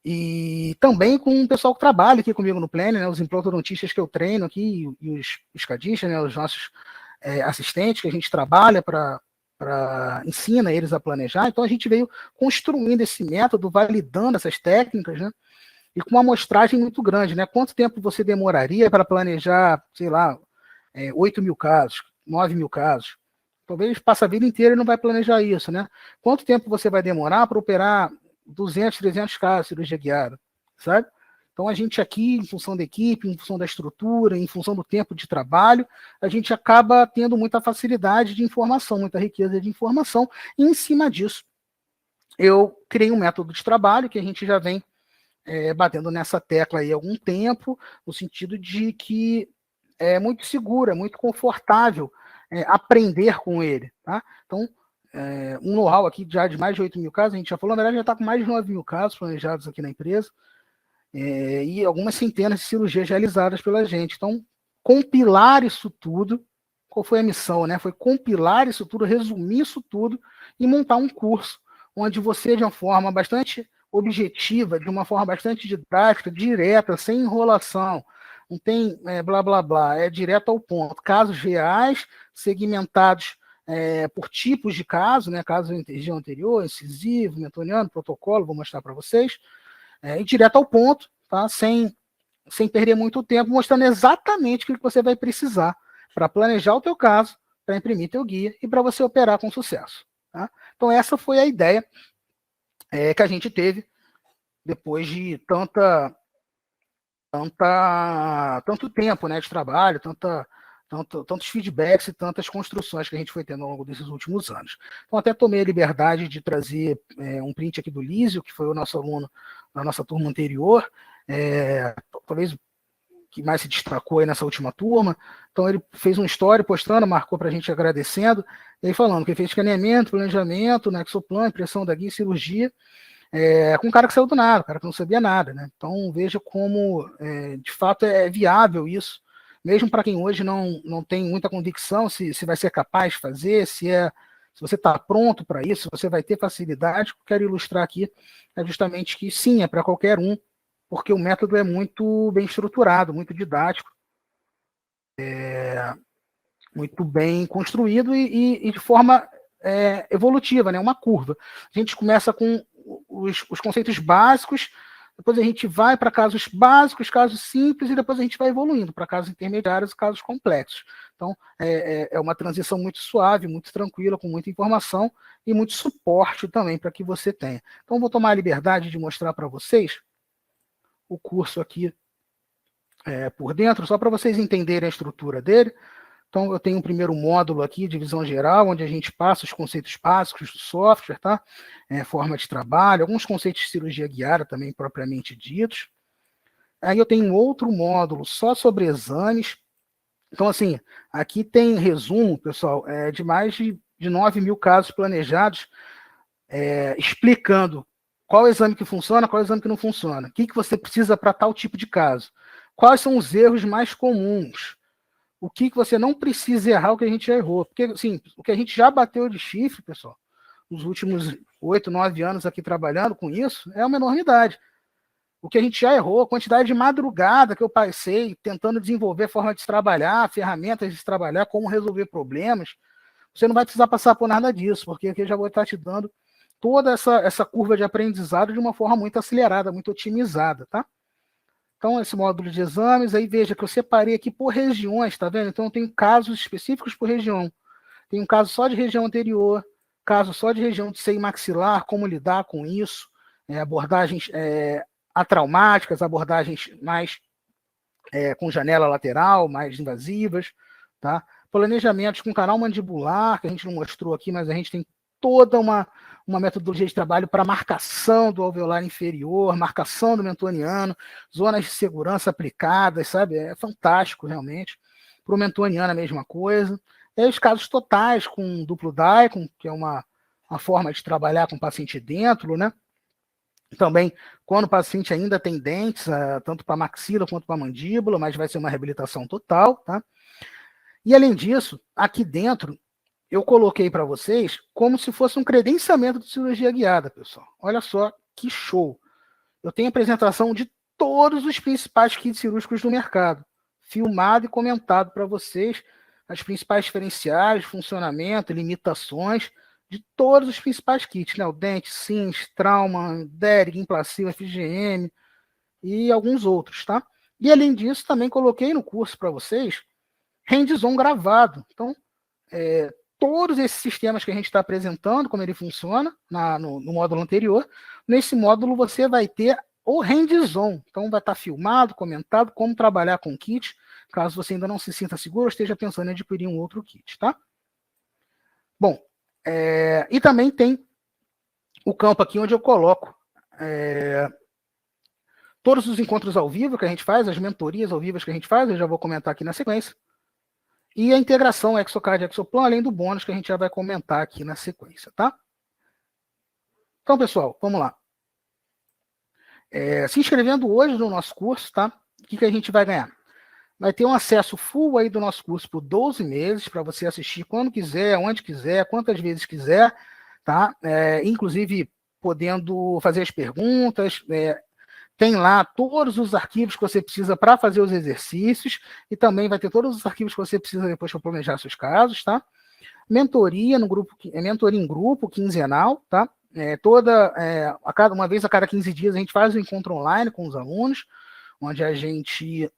e também com o pessoal que trabalha aqui comigo no Planner, né, os implantodontistas que eu treino aqui, e os escadistas, né, os nossos assistentes que a gente trabalha ensina eles a planejar. Então a gente veio construindo esse método, validando essas técnicas, né? E com uma amostragem muito grande, né? Quanto tempo você demoraria para planejar, sei lá, 8 mil casos, 9 mil casos? Talvez passe a vida inteira e não vai planejar isso, né? Quanto tempo você vai demorar para operar 200, 300 casos de cirurgia guiada, sabe? Então, a gente aqui, em função da equipe, em função da estrutura, em função do tempo de trabalho, a gente acaba tendo muita facilidade de informação, muita riqueza de informação, e em cima disso, eu criei um método de trabalho que a gente já vem batendo nessa tecla aí há algum tempo, no sentido de que é muito seguro, é muito confortável aprender com ele. Tá? Então, um know-how aqui já de mais de 8 mil casos, a gente já falou, na verdade já está com mais de 9 mil casos planejados aqui na empresa, e algumas centenas de cirurgias realizadas pela gente. Então, compilar isso tudo, qual foi a missão, né? Foi compilar isso tudo, resumir isso tudo e montar um curso onde você, de uma forma bastante objetiva, de uma forma bastante didática, direta, sem enrolação, não tem blá blá blá, é direto ao ponto. Casos reais, segmentados por tipos de caso, né? Caso em região anterior, incisivo, mentoniano, protocolo, vou mostrar para vocês, e direto ao ponto, tá? Sem perder muito tempo, mostrando exatamente o que você vai precisar para planejar o teu caso, para imprimir teu guia e para você operar com sucesso. Tá? Então essa foi a ideia que a gente teve depois de tanto tempo, né, de trabalho, tantos feedbacks e tantas construções que a gente foi tendo ao longo desses últimos anos. Então até tomei a liberdade de trazer um print aqui do Lísio, que foi o nosso aluno da nossa turma anterior, talvez que mais se destacou aí nessa última turma. Então ele fez um story postando, marcou para a gente agradecendo, e aí falando que ele fez escaneamento, planejamento, Nexoplan, impressão da guia e cirurgia, com um cara que saiu do nada, um cara que não sabia nada, né? Então veja como de fato é viável isso, mesmo para quem hoje não tem muita convicção se vai ser capaz de fazer, se você está pronto para isso, se você vai ter facilidade. O que eu quero ilustrar aqui é justamente que sim, é para qualquer um, porque o método é muito bem estruturado, muito didático, muito bem construído e de forma evolutiva, né? Uma curva. A gente começa com os conceitos básicos, depois a gente vai para casos básicos, casos simples, e depois a gente vai evoluindo para casos intermediários e casos complexos. Então, é uma transição muito suave, muito tranquila, com muita informação e muito suporte também para que você tenha. Então, vou tomar a liberdade de mostrar para vocês o curso aqui por dentro, só para vocês entenderem a estrutura dele. Então, eu tenho um primeiro módulo aqui, de visão geral, onde a gente passa os conceitos básicos do software, tá? Forma de trabalho, alguns conceitos de cirurgia guiada também propriamente ditos. Aí eu tenho um outro módulo só sobre exames. Então, assim, aqui tem resumo, pessoal, de mais de 9 mil casos planejados, explicando qual exame que funciona, qual exame que não funciona, o que você precisa para tal tipo de caso, quais são os erros mais comuns, o que você não precisa errar, o que a gente já errou. Porque, assim, o que a gente já bateu de chifre, pessoal, nos últimos 8, 9 anos aqui trabalhando com isso, é uma enormidade. O que a gente já errou, a quantidade de madrugada que eu passei tentando desenvolver forma de trabalhar, ferramentas de trabalhar, como resolver problemas, você não vai precisar passar por nada disso, porque aqui eu já vou estar te dando toda essa curva de aprendizado de uma forma muito acelerada, muito otimizada, tá? Então, esse módulo de exames, aí veja que eu separei aqui por regiões, tá vendo? Então, eu tenho casos específicos por região. Tem um caso só de região anterior, caso só de região de seio maxilar, como lidar com isso, abordagens atraumáticas, abordagens mais com janela lateral, mais invasivas, tá? Planejamentos com canal mandibular, que a gente não mostrou aqui, mas a gente tem toda uma metodologia de trabalho para marcação do alveolar inferior, marcação do mentoniano, zonas de segurança aplicadas, sabe? É fantástico, realmente. Para o mentoniano, a mesma coisa. E aí, os casos totais com duplo DICOM, que é uma forma de trabalhar com o paciente dentro, né? Também, quando o paciente ainda tem dentes, tanto para maxila quanto para mandíbula, mas vai ser uma reabilitação total, tá? E, além disso, aqui dentro, eu coloquei para vocês como se fosse um credenciamento de cirurgia guiada, pessoal. Olha só que show. Eu tenho apresentação de todos os principais kits cirúrgicos do mercado, filmado e comentado para vocês, as principais diferenciais, funcionamento, limitações de todos os principais kits, né? O dente, SINS, trauma, DERG, implacil, FGM e alguns outros, tá? E, além disso, também coloquei no curso para vocês hands-on gravado. Então, todos esses sistemas que a gente está apresentando, como ele funciona no módulo anterior, nesse módulo você vai ter ou hands-on. Então vai estar filmado, comentado, como trabalhar com o kit, caso você ainda não se sinta seguro ou esteja pensando em adquirir um outro kit, tá? Bom, e também tem o campo aqui onde eu coloco todos os encontros ao vivo que a gente faz, as mentorias ao vivo que a gente faz, eu já vou comentar aqui na sequência, e a integração ExoCard e ExoPlan, além do bônus que a gente já vai comentar aqui na sequência, tá? Então, pessoal, vamos lá. Se inscrevendo hoje no nosso curso, tá? O que a gente vai ganhar? Vai ter um acesso full aí do nosso curso por 12 meses, para você assistir quando quiser, onde quiser, quantas vezes quiser, tá? Inclusive, podendo fazer as perguntas, tem lá todos os arquivos que você precisa para fazer os exercícios, e também vai ter todos os arquivos que você precisa depois para planejar seus casos, tá? Mentoria no grupo, mentoria em grupo, quinzenal, tá? Uma vez a cada 15 dias a gente faz um encontro online com os alunos, onde a gente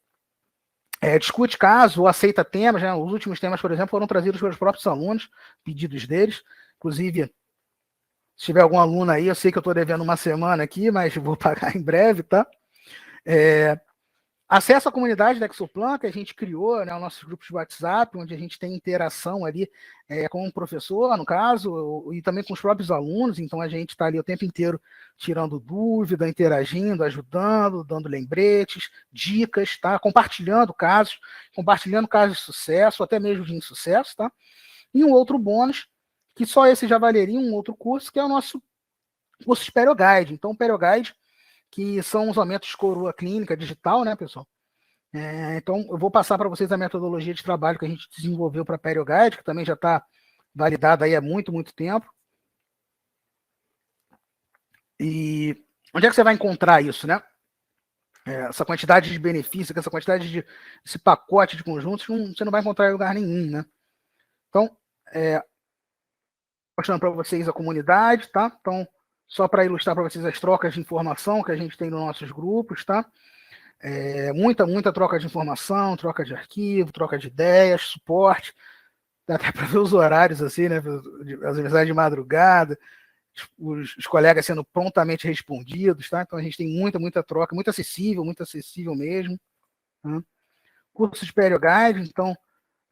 discute casos ou aceita temas, né? Os últimos temas, por exemplo, foram trazidos pelos próprios alunos, pedidos deles. Inclusive, se tiver algum aluno aí, eu sei que eu estou devendo uma semana aqui, mas vou pagar em breve, tá? Acesso à comunidade da ExoPlan, que a gente criou, né, os nossos grupos de WhatsApp, onde a gente tem interação ali com o professor, no caso, e também com os próprios alunos, então a gente está ali o tempo inteiro tirando dúvida, interagindo, ajudando, dando lembretes, dicas, tá? Compartilhando casos de sucesso, até mesmo de insucesso, tá? E um outro bônus, que só esse já valeria um outro curso, que é o nosso curso de PerioGuide. Então, o PerioGuide, que são os aumentos de coroa clínica digital, né, pessoal? Então, eu vou passar para vocês a metodologia de trabalho que a gente desenvolveu para a PerioGuide, que também já está validada aí há muito, muito tempo. E onde é que você vai encontrar isso, né? Essa quantidade de benefícios, essa quantidade esse pacote de conjuntos, você não vai encontrar em lugar nenhum, né? Então, mostrando para vocês a comunidade, tá? Então, só para ilustrar para vocês as trocas de informação que a gente tem nos nossos grupos, tá? Muita troca de informação, troca de arquivo, troca de ideias, suporte. Dá até para ver os horários, assim, né? As mensagens de madrugada, os colegas sendo prontamente respondidos, tá? Então a gente tem muita troca, muito acessível mesmo. Tá? Curso de PerioGuide, então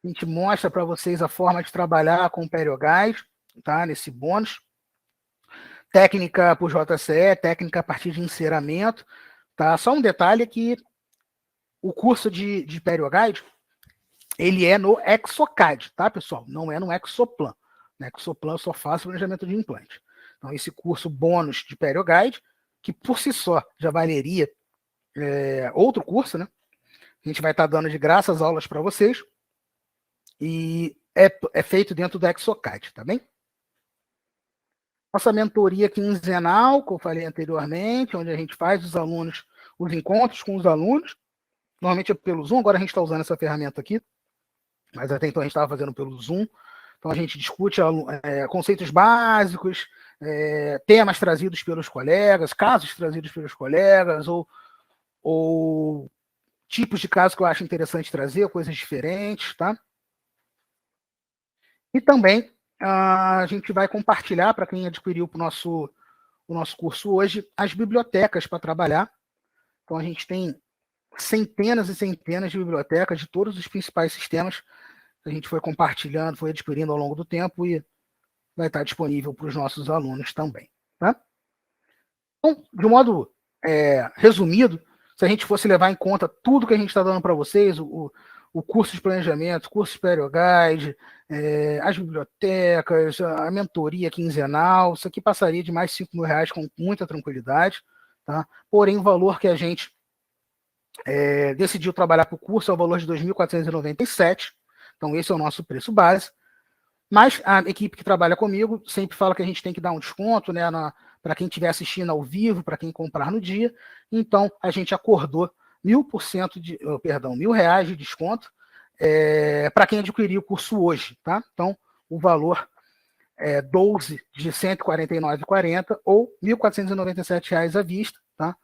a gente mostra para vocês a forma de trabalhar com o PerioGuide, tá? Nesse bônus. Técnica por JCE, técnica a partir de enceramento, tá? Só um detalhe que o curso de PerioGuide, ele é no ExoCAD, tá, pessoal? Não é no ExoPlan. No ExoPlan eu só faço planejamento de implante. Então, esse curso bônus de PerioGuide, que por si só já valeria outro curso, né? A gente vai estar dando de graça as aulas para vocês. E é feito dentro do ExoCAD, tá bem? Nossa mentoria quinzenal, que eu falei anteriormente, onde a gente faz os encontros com os alunos. Normalmente é pelo Zoom, agora a gente está usando essa ferramenta aqui, mas até então a gente estava fazendo pelo Zoom. Então a gente discute conceitos básicos, temas trazidos pelos colegas, casos trazidos pelos colegas, ou tipos de casos que eu acho interessante trazer, coisas diferentes, tá? E também a gente vai compartilhar, para quem adquiriu o nosso curso hoje, as bibliotecas para trabalhar. Então a gente tem centenas e centenas de bibliotecas de todos os principais sistemas que a gente foi compartilhando, foi adquirindo ao longo do tempo e vai estar disponível para os nossos alunos também. Tá? Então, de um modo resumido, se a gente fosse levar em conta tudo que a gente está dando para vocês, o curso de planejamento, curso de PerioGuide, as bibliotecas, a mentoria quinzenal, isso aqui passaria de mais de R$5.000 com muita tranquilidade. Tá? Porém, o valor que a gente decidiu trabalhar para o curso é o valor de R$ 2.497. Então, esse é o nosso preço base. Mas a equipe que trabalha comigo sempre fala que a gente tem que dar um desconto, né, para quem estiver assistindo ao vivo, para quem comprar no dia. Então, a gente acordou R$1.000 de desconto para quem adquirir o curso hoje. Tá? Então, o valor é 12 de R$ 149,40 ou R$ 1.497 à vista. Tá?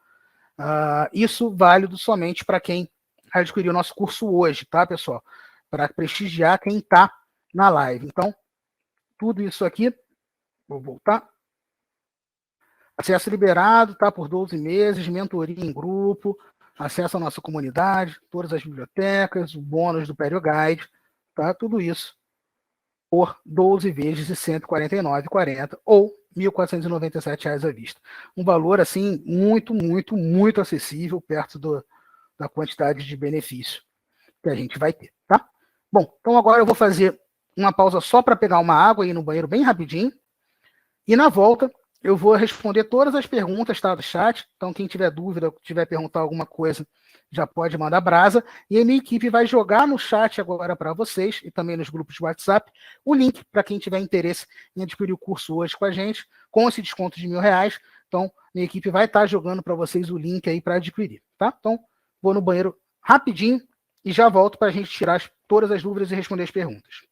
Isso válido somente para quem adquiriu o nosso curso hoje, tá, pessoal? Para prestigiar quem está na live. Então, tudo isso aqui, vou voltar. Acesso liberado, tá? Por 12 meses, mentoria em grupo, acesso à nossa comunidade, todas as bibliotecas, o bônus do Perio Guide, tá? Tudo isso por 12 vezes de R$ 149,40 ou R$ 1.497 à vista. Um valor, assim, muito, muito, muito acessível, perto da quantidade de benefício que a gente vai ter, tá? Bom, então agora eu vou fazer uma pausa só para pegar uma água e ir no banheiro bem rapidinho. E na volta, eu vou responder todas as perguntas, tá, do chat. Então, quem tiver dúvida, tiver perguntar alguma coisa, já pode mandar brasa. E a minha equipe vai jogar no chat agora para vocês e também nos grupos de WhatsApp o link para quem tiver interesse em adquirir o curso hoje com a gente, com esse desconto de R$ 1.000. Então, minha equipe vai estar jogando para vocês o link aí para adquirir, tá? Então, vou no banheiro rapidinho e já volto para a gente tirar todas as dúvidas e responder as perguntas.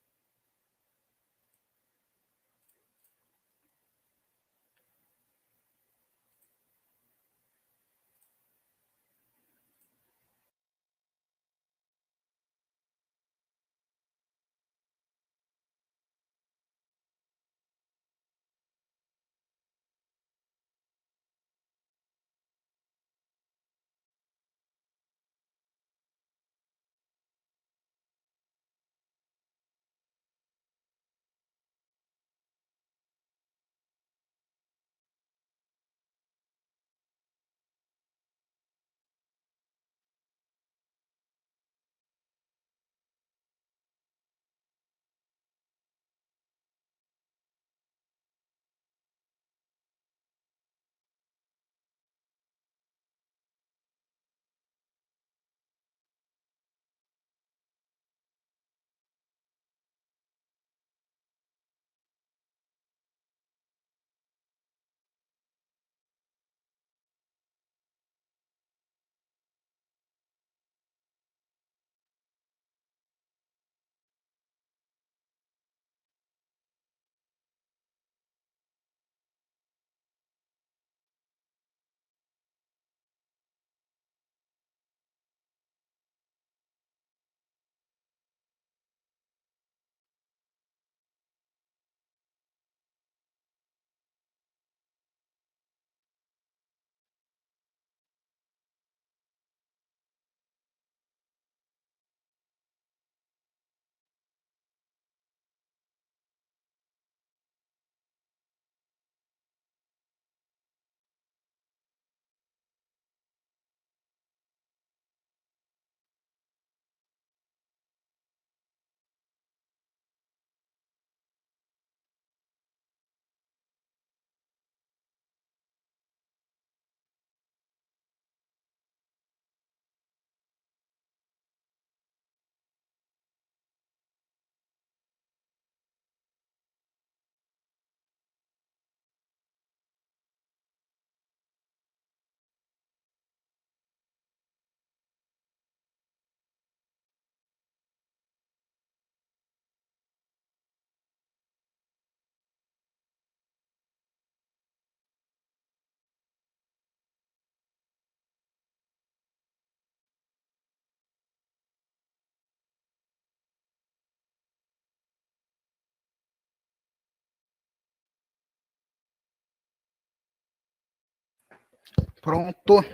Pronto.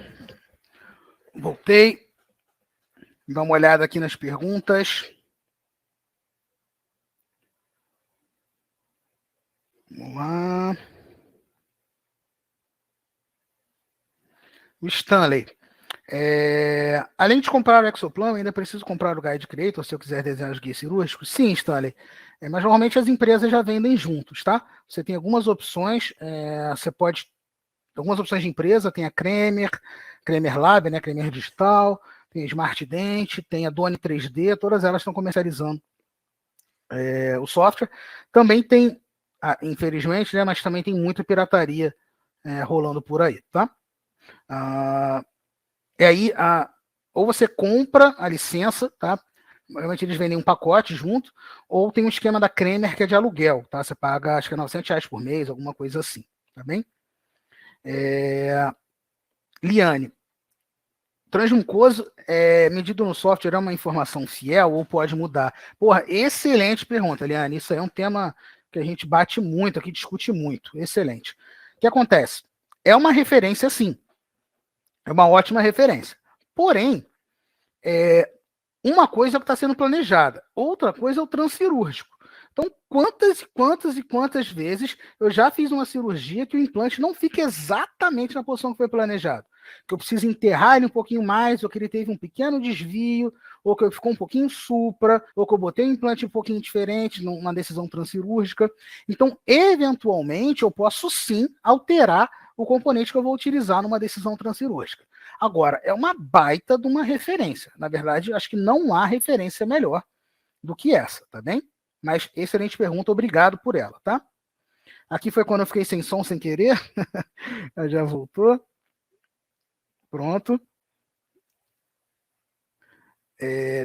Voltei. Dá uma olhada aqui nas perguntas. Vamos lá. O Stanley. Além de comprar o Exoplan, ainda preciso comprar o Guide Creator se eu quiser desenhar os guias cirúrgicos? Sim, Stanley. Mas normalmente as empresas já vendem juntos, tá? Você tem algumas opções, você pode. Algumas opções de empresa, tem a Cremer Lab, né? Cremer Digital, tem a Smart Dent, tem a Doni 3D, todas elas estão comercializando o software. Também tem, infelizmente, né? Mas também tem muita pirataria rolando por aí, tá? E aí, ou você compra a licença, tá? Normalmente eles vendem um pacote junto, ou tem um esquema da Cremer que é de aluguel, tá? Você paga, acho que é R$ 900 por mês, alguma coisa assim, tá bem? Liane, transmucoso medido no software é uma informação fiel ou pode mudar? Porra, excelente pergunta, Liane. Isso aí é um tema que a gente bate muito aqui, discute muito. Excelente. O que acontece? é uma referência, sim. É uma ótima referência. Porém, uma coisa é o que está sendo planejada, outra coisa é o transcirúrgico. Então, quantas vezes eu já fiz uma cirurgia que o implante não fica exatamente na posição que foi planejado? Que eu preciso enterrar ele um pouquinho mais, ou que ele teve um pequeno desvio, ou que ele ficou um pouquinho supra, ou que eu botei um implante um pouquinho diferente numa decisão transcirúrgica. Então, eventualmente, eu posso sim alterar o componente que eu vou utilizar numa decisão transcirúrgica. Agora, é uma baita de uma referência. Na verdade, acho que não há referência melhor do que essa, tá bem? Mas excelente pergunta, obrigado por ela, tá? Aqui foi quando eu fiquei sem som sem querer. Já voltou. Pronto.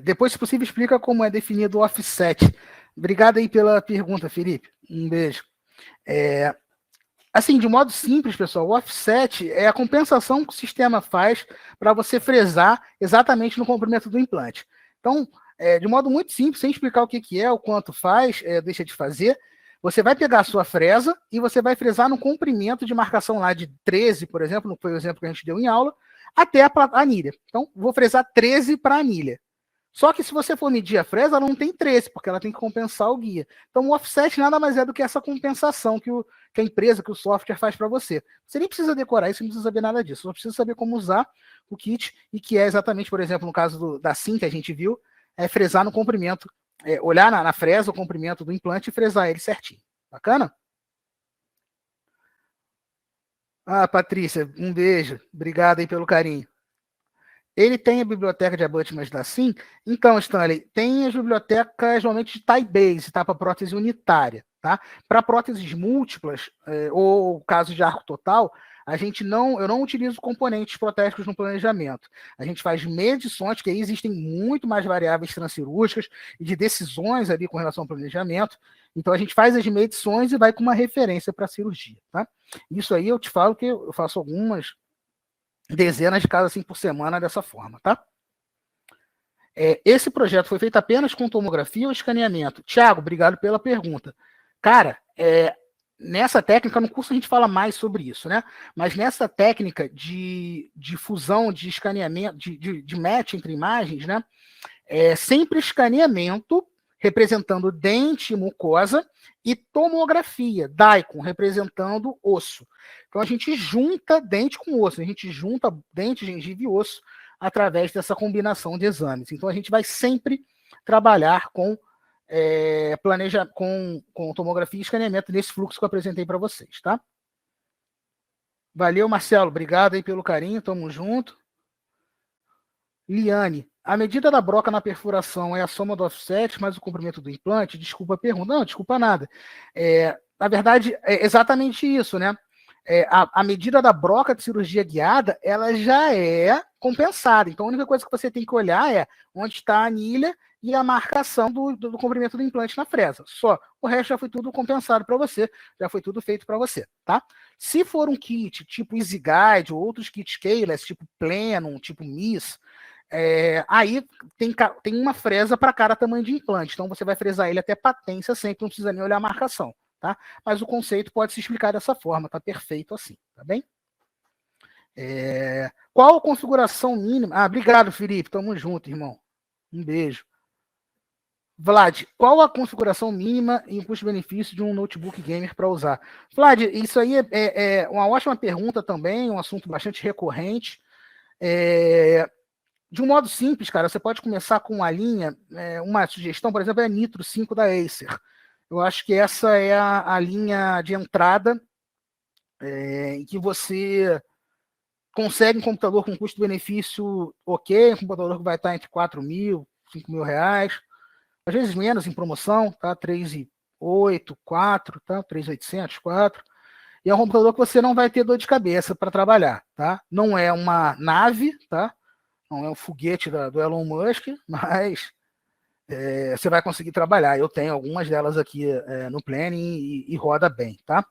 Depois, se possível, explica como é definido o offset. Obrigado aí pela pergunta, Felipe. Um beijo. Assim, de modo simples, pessoal, o offset é a compensação que o sistema faz para você fresar exatamente no comprimento do implante. Então, de modo muito simples, sem explicar o que é, o quanto faz, deixa de fazer, você vai pegar a sua fresa e você vai fresar no comprimento de marcação lá de 13, por exemplo, que foi o exemplo que a gente deu em aula, até a anilha. Então, vou fresar 13 para a anilha. Só que se você for medir a fresa, ela não tem 13, porque ela tem que compensar o guia. Então, o offset nada mais é do que essa compensação que a empresa, que o software faz para você. Você nem precisa decorar isso, não precisa saber nada disso. Só precisa saber como usar o kit, e que é exatamente, por exemplo, no caso da SIM que a gente viu, fresar no comprimento, olhar na fresa o comprimento do implante e fresar ele certinho. Bacana? Ah, Patrícia, um beijo. Obrigado aí pelo carinho. Ele tem a biblioteca de abutments da SIM. Então, Stanley, tem as bibliotecas normalmente de tie-base, tá? Para prótese unitária, tá? Para próteses múltiplas, ou caso de arco total, eu não utilizo componentes protéticos no planejamento. A gente faz medições, que aí existem muito mais variáveis transcirúrgicas e de decisões ali com relação ao planejamento. Então, a gente faz as medições e vai com uma referência para a cirurgia, tá? Isso aí eu te falo que eu faço algumas dezenas de casos assim por semana dessa forma, tá? Esse projeto foi feito apenas com tomografia ou escaneamento? Tiago, obrigado pela pergunta. Cara, nessa técnica, no curso a gente fala mais sobre isso, né? Mas nessa técnica de fusão, de escaneamento, de match entre imagens, né? Sempre escaneamento representando dente e mucosa e tomografia, DICOM, representando osso. Então a gente junta dente com osso, a gente junta dente, gengiva e osso através dessa combinação de exames. Então a gente vai sempre trabalhar com com tomografia e escaneamento nesse fluxo que eu apresentei para vocês, tá? Valeu, Marcelo, obrigado aí pelo carinho, tamo junto. Liane, a medida da broca na perfuração é a soma do offset mais o comprimento do implante? Desculpa a pergunta. Não, desculpa nada. Na verdade, é exatamente isso, né? A medida da broca de cirurgia guiada, ela já é compensada. Então, a única coisa que você tem que olhar é onde está a anilha e a marcação do comprimento do implante na fresa. Só. O resto já foi tudo compensado para você, já foi tudo feito para você, tá? Se for um kit tipo EasyGuide ou outros kits keyless, tipo Plenum, tipo MIS, aí tem uma fresa para cada tamanho de implante. Então, você vai fresar ele até patência sempre, não precisa nem olhar a marcação, tá? Mas o conceito pode se explicar dessa forma, tá perfeito assim, tá bem? Qual a configuração mínima? Ah, obrigado, Felipe, tamo junto, irmão. Um beijo. Vlad, qual a configuração mínima e o custo-benefício de um notebook gamer para usar? Vlad, isso aí é uma ótima pergunta também, um assunto bastante recorrente. De um modo simples, cara, você pode começar com uma linha, uma sugestão, por exemplo, é a Nitro 5 da Acer. Eu acho que essa é a linha de entrada em que você consegue um computador com custo-benefício ok, um computador que vai estar entre 4 mil, 5 mil reais, às vezes menos em promoção, tá? 3.800, 4, tá? 3.800, 4. E é um computador que você não vai ter dor de cabeça para trabalhar, tá? Não é uma nave, tá? Não é um foguete do Elon Musk, mas você vai conseguir trabalhar. Eu tenho algumas delas aqui no Planning e roda bem, tá?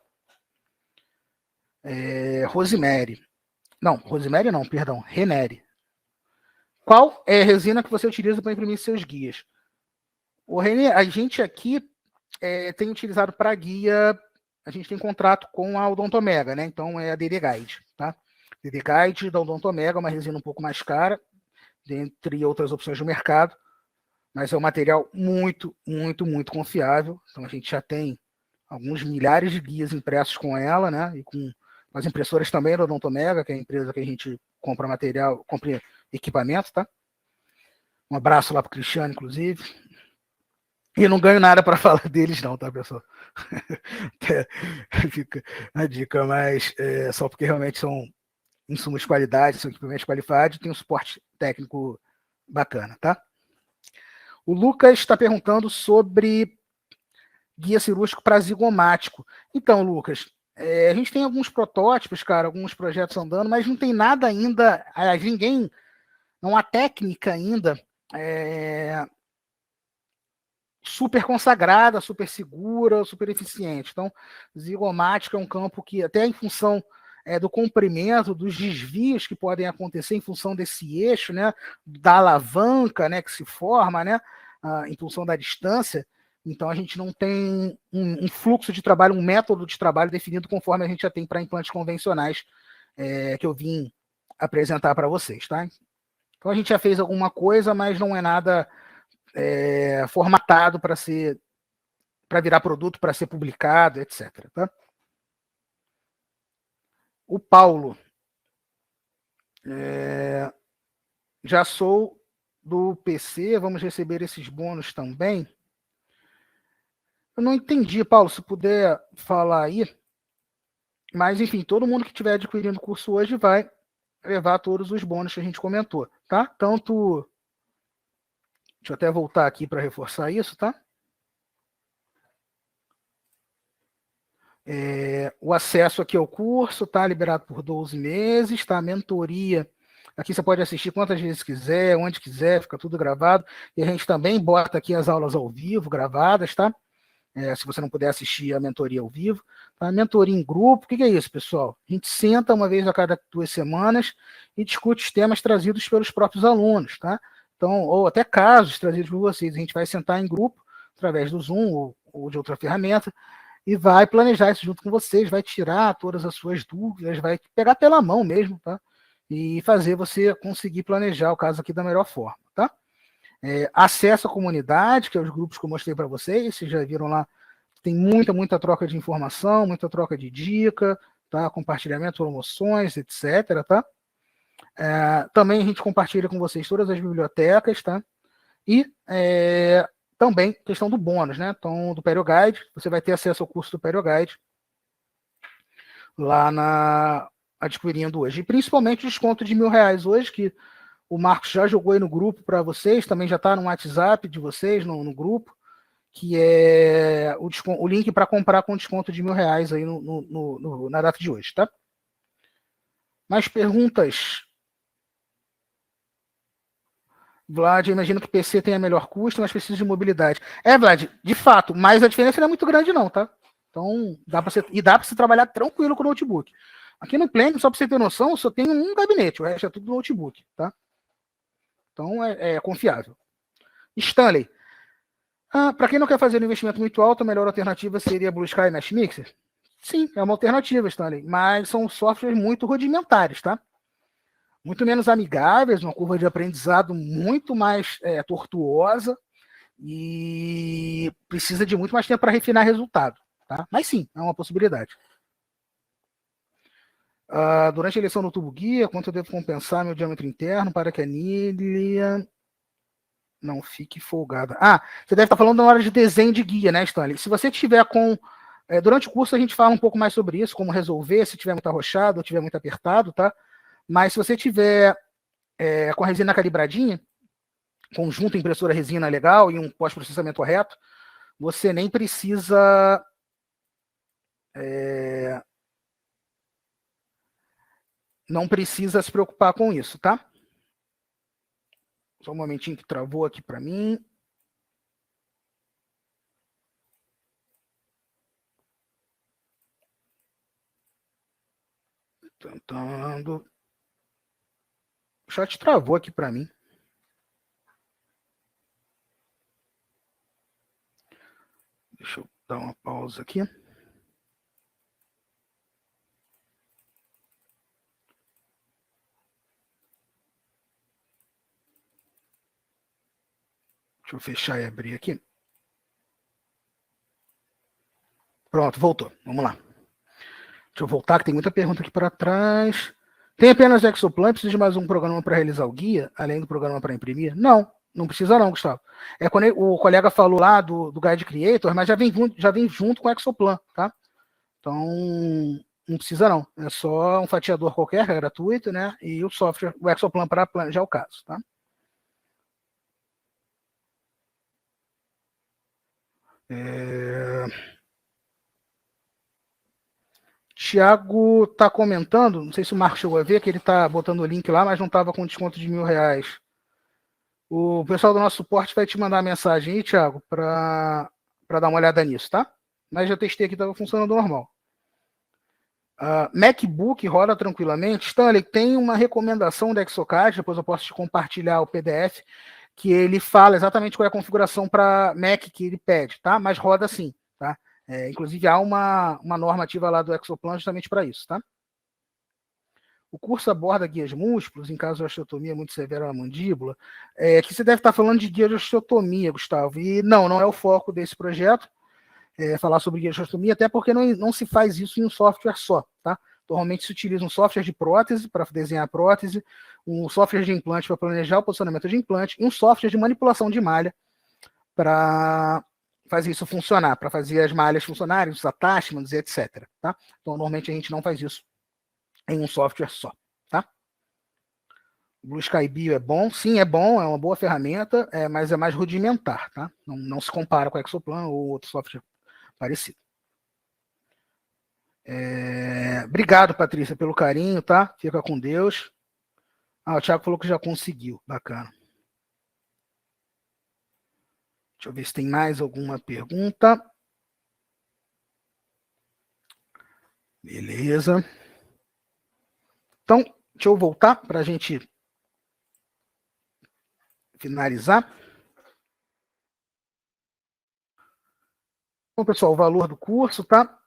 Rosemary. Não, Rosemary não, perdão, Renere. Qual é a resina que você utiliza para imprimir seus guias? O René, a gente aqui tem utilizado para guia a gente tem contrato com a Odontomega, né? Então é a DD Guide, tá? DD Guide da Odontomega, uma resina um pouco mais cara, dentre outras opções do mercado, mas é um material muito, muito, muito confiável. Então a gente já tem alguns milhares de guias impressos com ela, né? E com as impressoras também da Odontomega, que é a empresa que a gente compra material, compra equipamento, tá? Um abraço lá pro Cristiano, inclusive. E não ganho nada para falar deles, não, tá, pessoal? Fica a dica, mas só porque realmente são insumos de qualidade, são equipamentos qualificados, tem um suporte técnico bacana, tá? O Lucas está perguntando sobre guia cirúrgico para zigomático. Então, Lucas, a gente tem alguns protótipos, cara, alguns projetos andando, mas não tem nada ainda, ninguém, não há técnica ainda super consagrada, super segura, super eficiente. Então, zigomática é um campo que, até em função do comprimento, dos desvios que podem acontecer em função desse eixo, né, da alavanca, né, que se forma, né, em função da distância, então a gente não tem um fluxo de trabalho, um método de trabalho definido conforme a gente já tem para implantes convencionais que eu vim apresentar para vocês, tá? Então a gente já fez alguma coisa, mas não é nada formatado para virar produto, para ser publicado, etc. Tá? O Paulo, já sou do PC, vamos receber esses bônus também. Eu não entendi, Paulo, se puder falar aí, mas enfim, todo mundo que estiver adquirindo o curso hoje vai levar todos os bônus que a gente comentou, tá? Tanto, deixa eu até voltar aqui para reforçar isso, tá? O acesso aqui ao curso está liberado por 12 meses, tá? A mentoria, aqui você pode assistir quantas vezes quiser, onde quiser, fica tudo gravado. E a gente também bota aqui as aulas ao vivo, gravadas, tá? Se você não puder assistir a mentoria ao vivo. Tá? A mentoria em grupo, o que é isso, pessoal? A gente senta uma vez a cada 2 semanas e discute os temas trazidos pelos próprios alunos, tá? Então, ou até casos trazidos por vocês. A gente vai sentar em grupo, através do Zoom ou de outra ferramenta, e vai planejar isso junto com vocês, vai tirar todas as suas dúvidas, vai pegar pela mão mesmo, tá? E fazer você conseguir planejar o caso aqui da melhor forma, tá? Acesso à comunidade, que é os grupos que eu mostrei para vocês, vocês já viram lá, tem muita, muita troca de informação, muita troca de dica, tá? Compartilhamento, promoções, etc, tá? Também a gente compartilha com vocês todas as bibliotecas, tá? E também questão do bônus, né? Então, do Perio Guide, você vai ter acesso ao curso do Perio Guide lá adquirindo hoje. E principalmente o desconto de R$ 1.000 hoje, que o Marcos já jogou aí no grupo para vocês, também já está no WhatsApp de vocês, no grupo, que é o link para comprar com desconto de R$ 1.000 aí na data de hoje, tá? Mais perguntas? Vlad, eu imagino que PC tenha melhor custo, mas precisa de mobilidade. Vlad, de fato, mas a diferença não é muito grande não, tá? Então, dá para você trabalhar tranquilo com o notebook. Aqui no Pleno, só para você ter noção, só tem um gabinete, o resto é tudo notebook, tá? Então, é confiável. Stanley, para quem não quer fazer um investimento muito alto, a melhor alternativa seria Blue Sky e Mesh Mixer? Sim, é uma alternativa, Stanley, mas são softwares muito rudimentares, tá? Muito menos amigáveis, uma curva de aprendizado muito mais tortuosa e precisa de muito mais tempo para refinar resultado, tá? Mas sim, é uma possibilidade. Durante a eleição do tubo guia, quanto eu devo compensar meu diâmetro interno para que a anilha não fique folgada? Você deve estar falando na hora de desenho de guia, né, Stanley? Se você tiver com... durante o curso a gente fala um pouco mais sobre isso, como resolver, se tiver muito arrochado ou tiver muito apertado, tá? Mas se você tiver com a resina calibradinha, conjunto impressora resina legal e um pós-processamento correto, você nem precisa não precisa se preocupar com isso, tá? Só um momentinho que travou aqui para mim. Tentando. O chat travou aqui para mim. Deixa eu dar uma pausa aqui. Deixa eu fechar e abrir aqui. Pronto, voltou. Vamos lá. Deixa eu voltar, que tem muita pergunta aqui para trás. Tem apenas Exoplan? Precisa de mais um programa para realizar o guia, além do programa para imprimir? Não, não precisa não, Gustavo. É quando o colega falou lá do Guide Creator, mas já vem junto com o Exoplan, tá? Então, não precisa não. É só um fatiador qualquer, que é gratuito, né? E o software, o Exoplan para planejar o caso, tá? Tiago está comentando, não sei se o Marco chegou a ver, que ele está botando o link lá, mas não estava com desconto de R$1.000. O pessoal do nosso suporte vai te mandar a mensagem aí, Tiago, para dar uma olhada nisso, tá? Mas já testei aqui, estava funcionando normal. MacBook roda tranquilamente. Stanley, tem uma recomendação da Exocad, depois eu posso te compartilhar o PDF, que ele fala exatamente qual é a configuração para Mac que ele pede, tá? Mas roda sim, tá? Inclusive, há uma normativa lá do Exoplan justamente para isso, tá? O curso aborda guias múltiplos, em caso de osteotomia muito severa na mandíbula. Que você deve estar falando de guia de osteotomia, Gustavo. E não é o foco desse projeto, falar sobre guia de osteotomia, até porque não se faz isso em um software só, tá? Normalmente se utiliza um software de prótese para desenhar a prótese, um software de implante para planejar o posicionamento de implante, e um software de manipulação de malha para fazer isso funcionar, para fazer as malhas funcionarem, os attachments, etc. Tá? Então, normalmente a gente não faz isso em um software só. Tá? O Blue Sky Bio é bom? Sim, é bom, é uma boa ferramenta, mas é mais rudimentar. Tá? Não se compara com o Exoplan ou outro software parecido. Obrigado, Patrícia, pelo carinho, tá? Fica com Deus. O Thiago falou que já conseguiu. Bacana. Deixa eu ver se tem mais alguma pergunta. Beleza. Então, deixa eu voltar para a gente finalizar. Então, pessoal, o valor do curso, tá?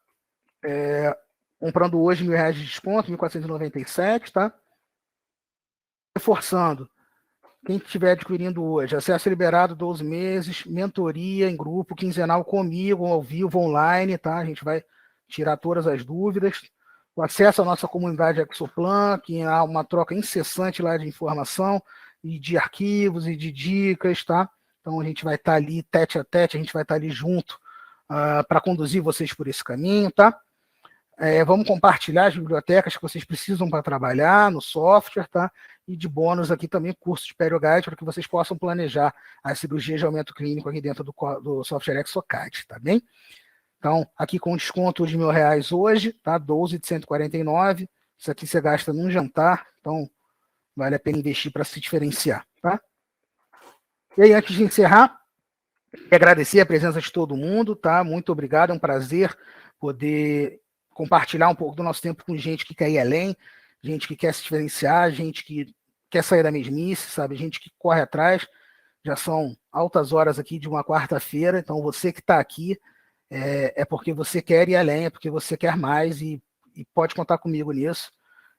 Comprando hoje R$1.000 de desconto, 1.497, tá? Reforçando, quem estiver adquirindo hoje, acesso liberado 12 meses, mentoria em grupo, quinzenal comigo, ao vivo, online, tá? A gente vai tirar todas as dúvidas. O acesso à nossa comunidade Exoplan, que há uma troca incessante lá de informação e de arquivos e de dicas, tá? Então a gente vai estar ali tete a tete, a gente vai estar ali junto para conduzir vocês por esse caminho, tá? Vamos compartilhar as bibliotecas que vocês precisam para trabalhar no software, tá? E de bônus aqui também curso de PerioGuide para que vocês possam planejar as cirurgias de aumento clínico aqui dentro do software Exocad, tá bem? Então, aqui com desconto de R$1.000 hoje, tá? 12 de 149. Isso aqui você gasta num jantar, então vale a pena investir para se diferenciar, tá? E aí, antes de encerrar, agradecer a presença de todo mundo, tá? Muito obrigado, é um prazer poder compartilhar um pouco do nosso tempo com gente que quer ir além, gente que quer se diferenciar, gente que quer sair da mesmice, sabe? Gente que corre atrás. Já são altas horas aqui de uma quarta-feira, então você que está aqui porque você quer ir além, é porque você quer mais e pode contar comigo nisso.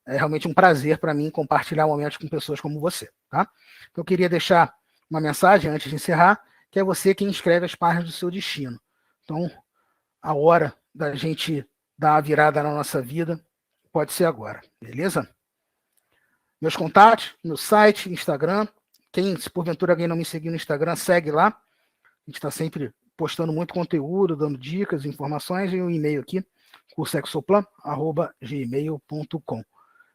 É realmente um prazer para mim compartilhar momentos com pessoas como você, tá? Então eu queria deixar uma mensagem antes de encerrar, que é você quem escreve as páginas do seu destino. Então, a hora da gente dar a virada na nossa vida pode ser agora, beleza? Meus contatos, meu site, Instagram. Se porventura alguém não me seguir no Instagram, segue lá. A gente está sempre postando muito conteúdo, dando dicas, informações, e um e-mail aqui, cursexoplan@gmail.com.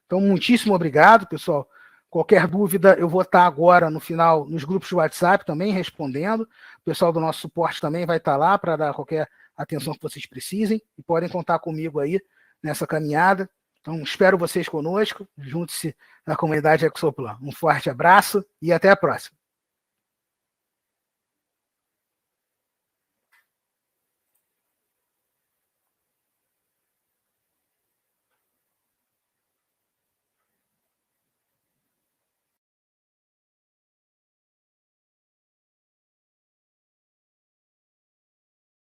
Então, muitíssimo obrigado, pessoal. Qualquer dúvida, eu vou estar agora no final nos grupos de WhatsApp também respondendo. O pessoal do nosso suporte também vai estar lá para dar qualquer atenção que vocês precisem e podem contar comigo aí nessa caminhada. Então, espero vocês conosco. Junte-se na comunidade Exoplan. Um forte abraço e até a próxima.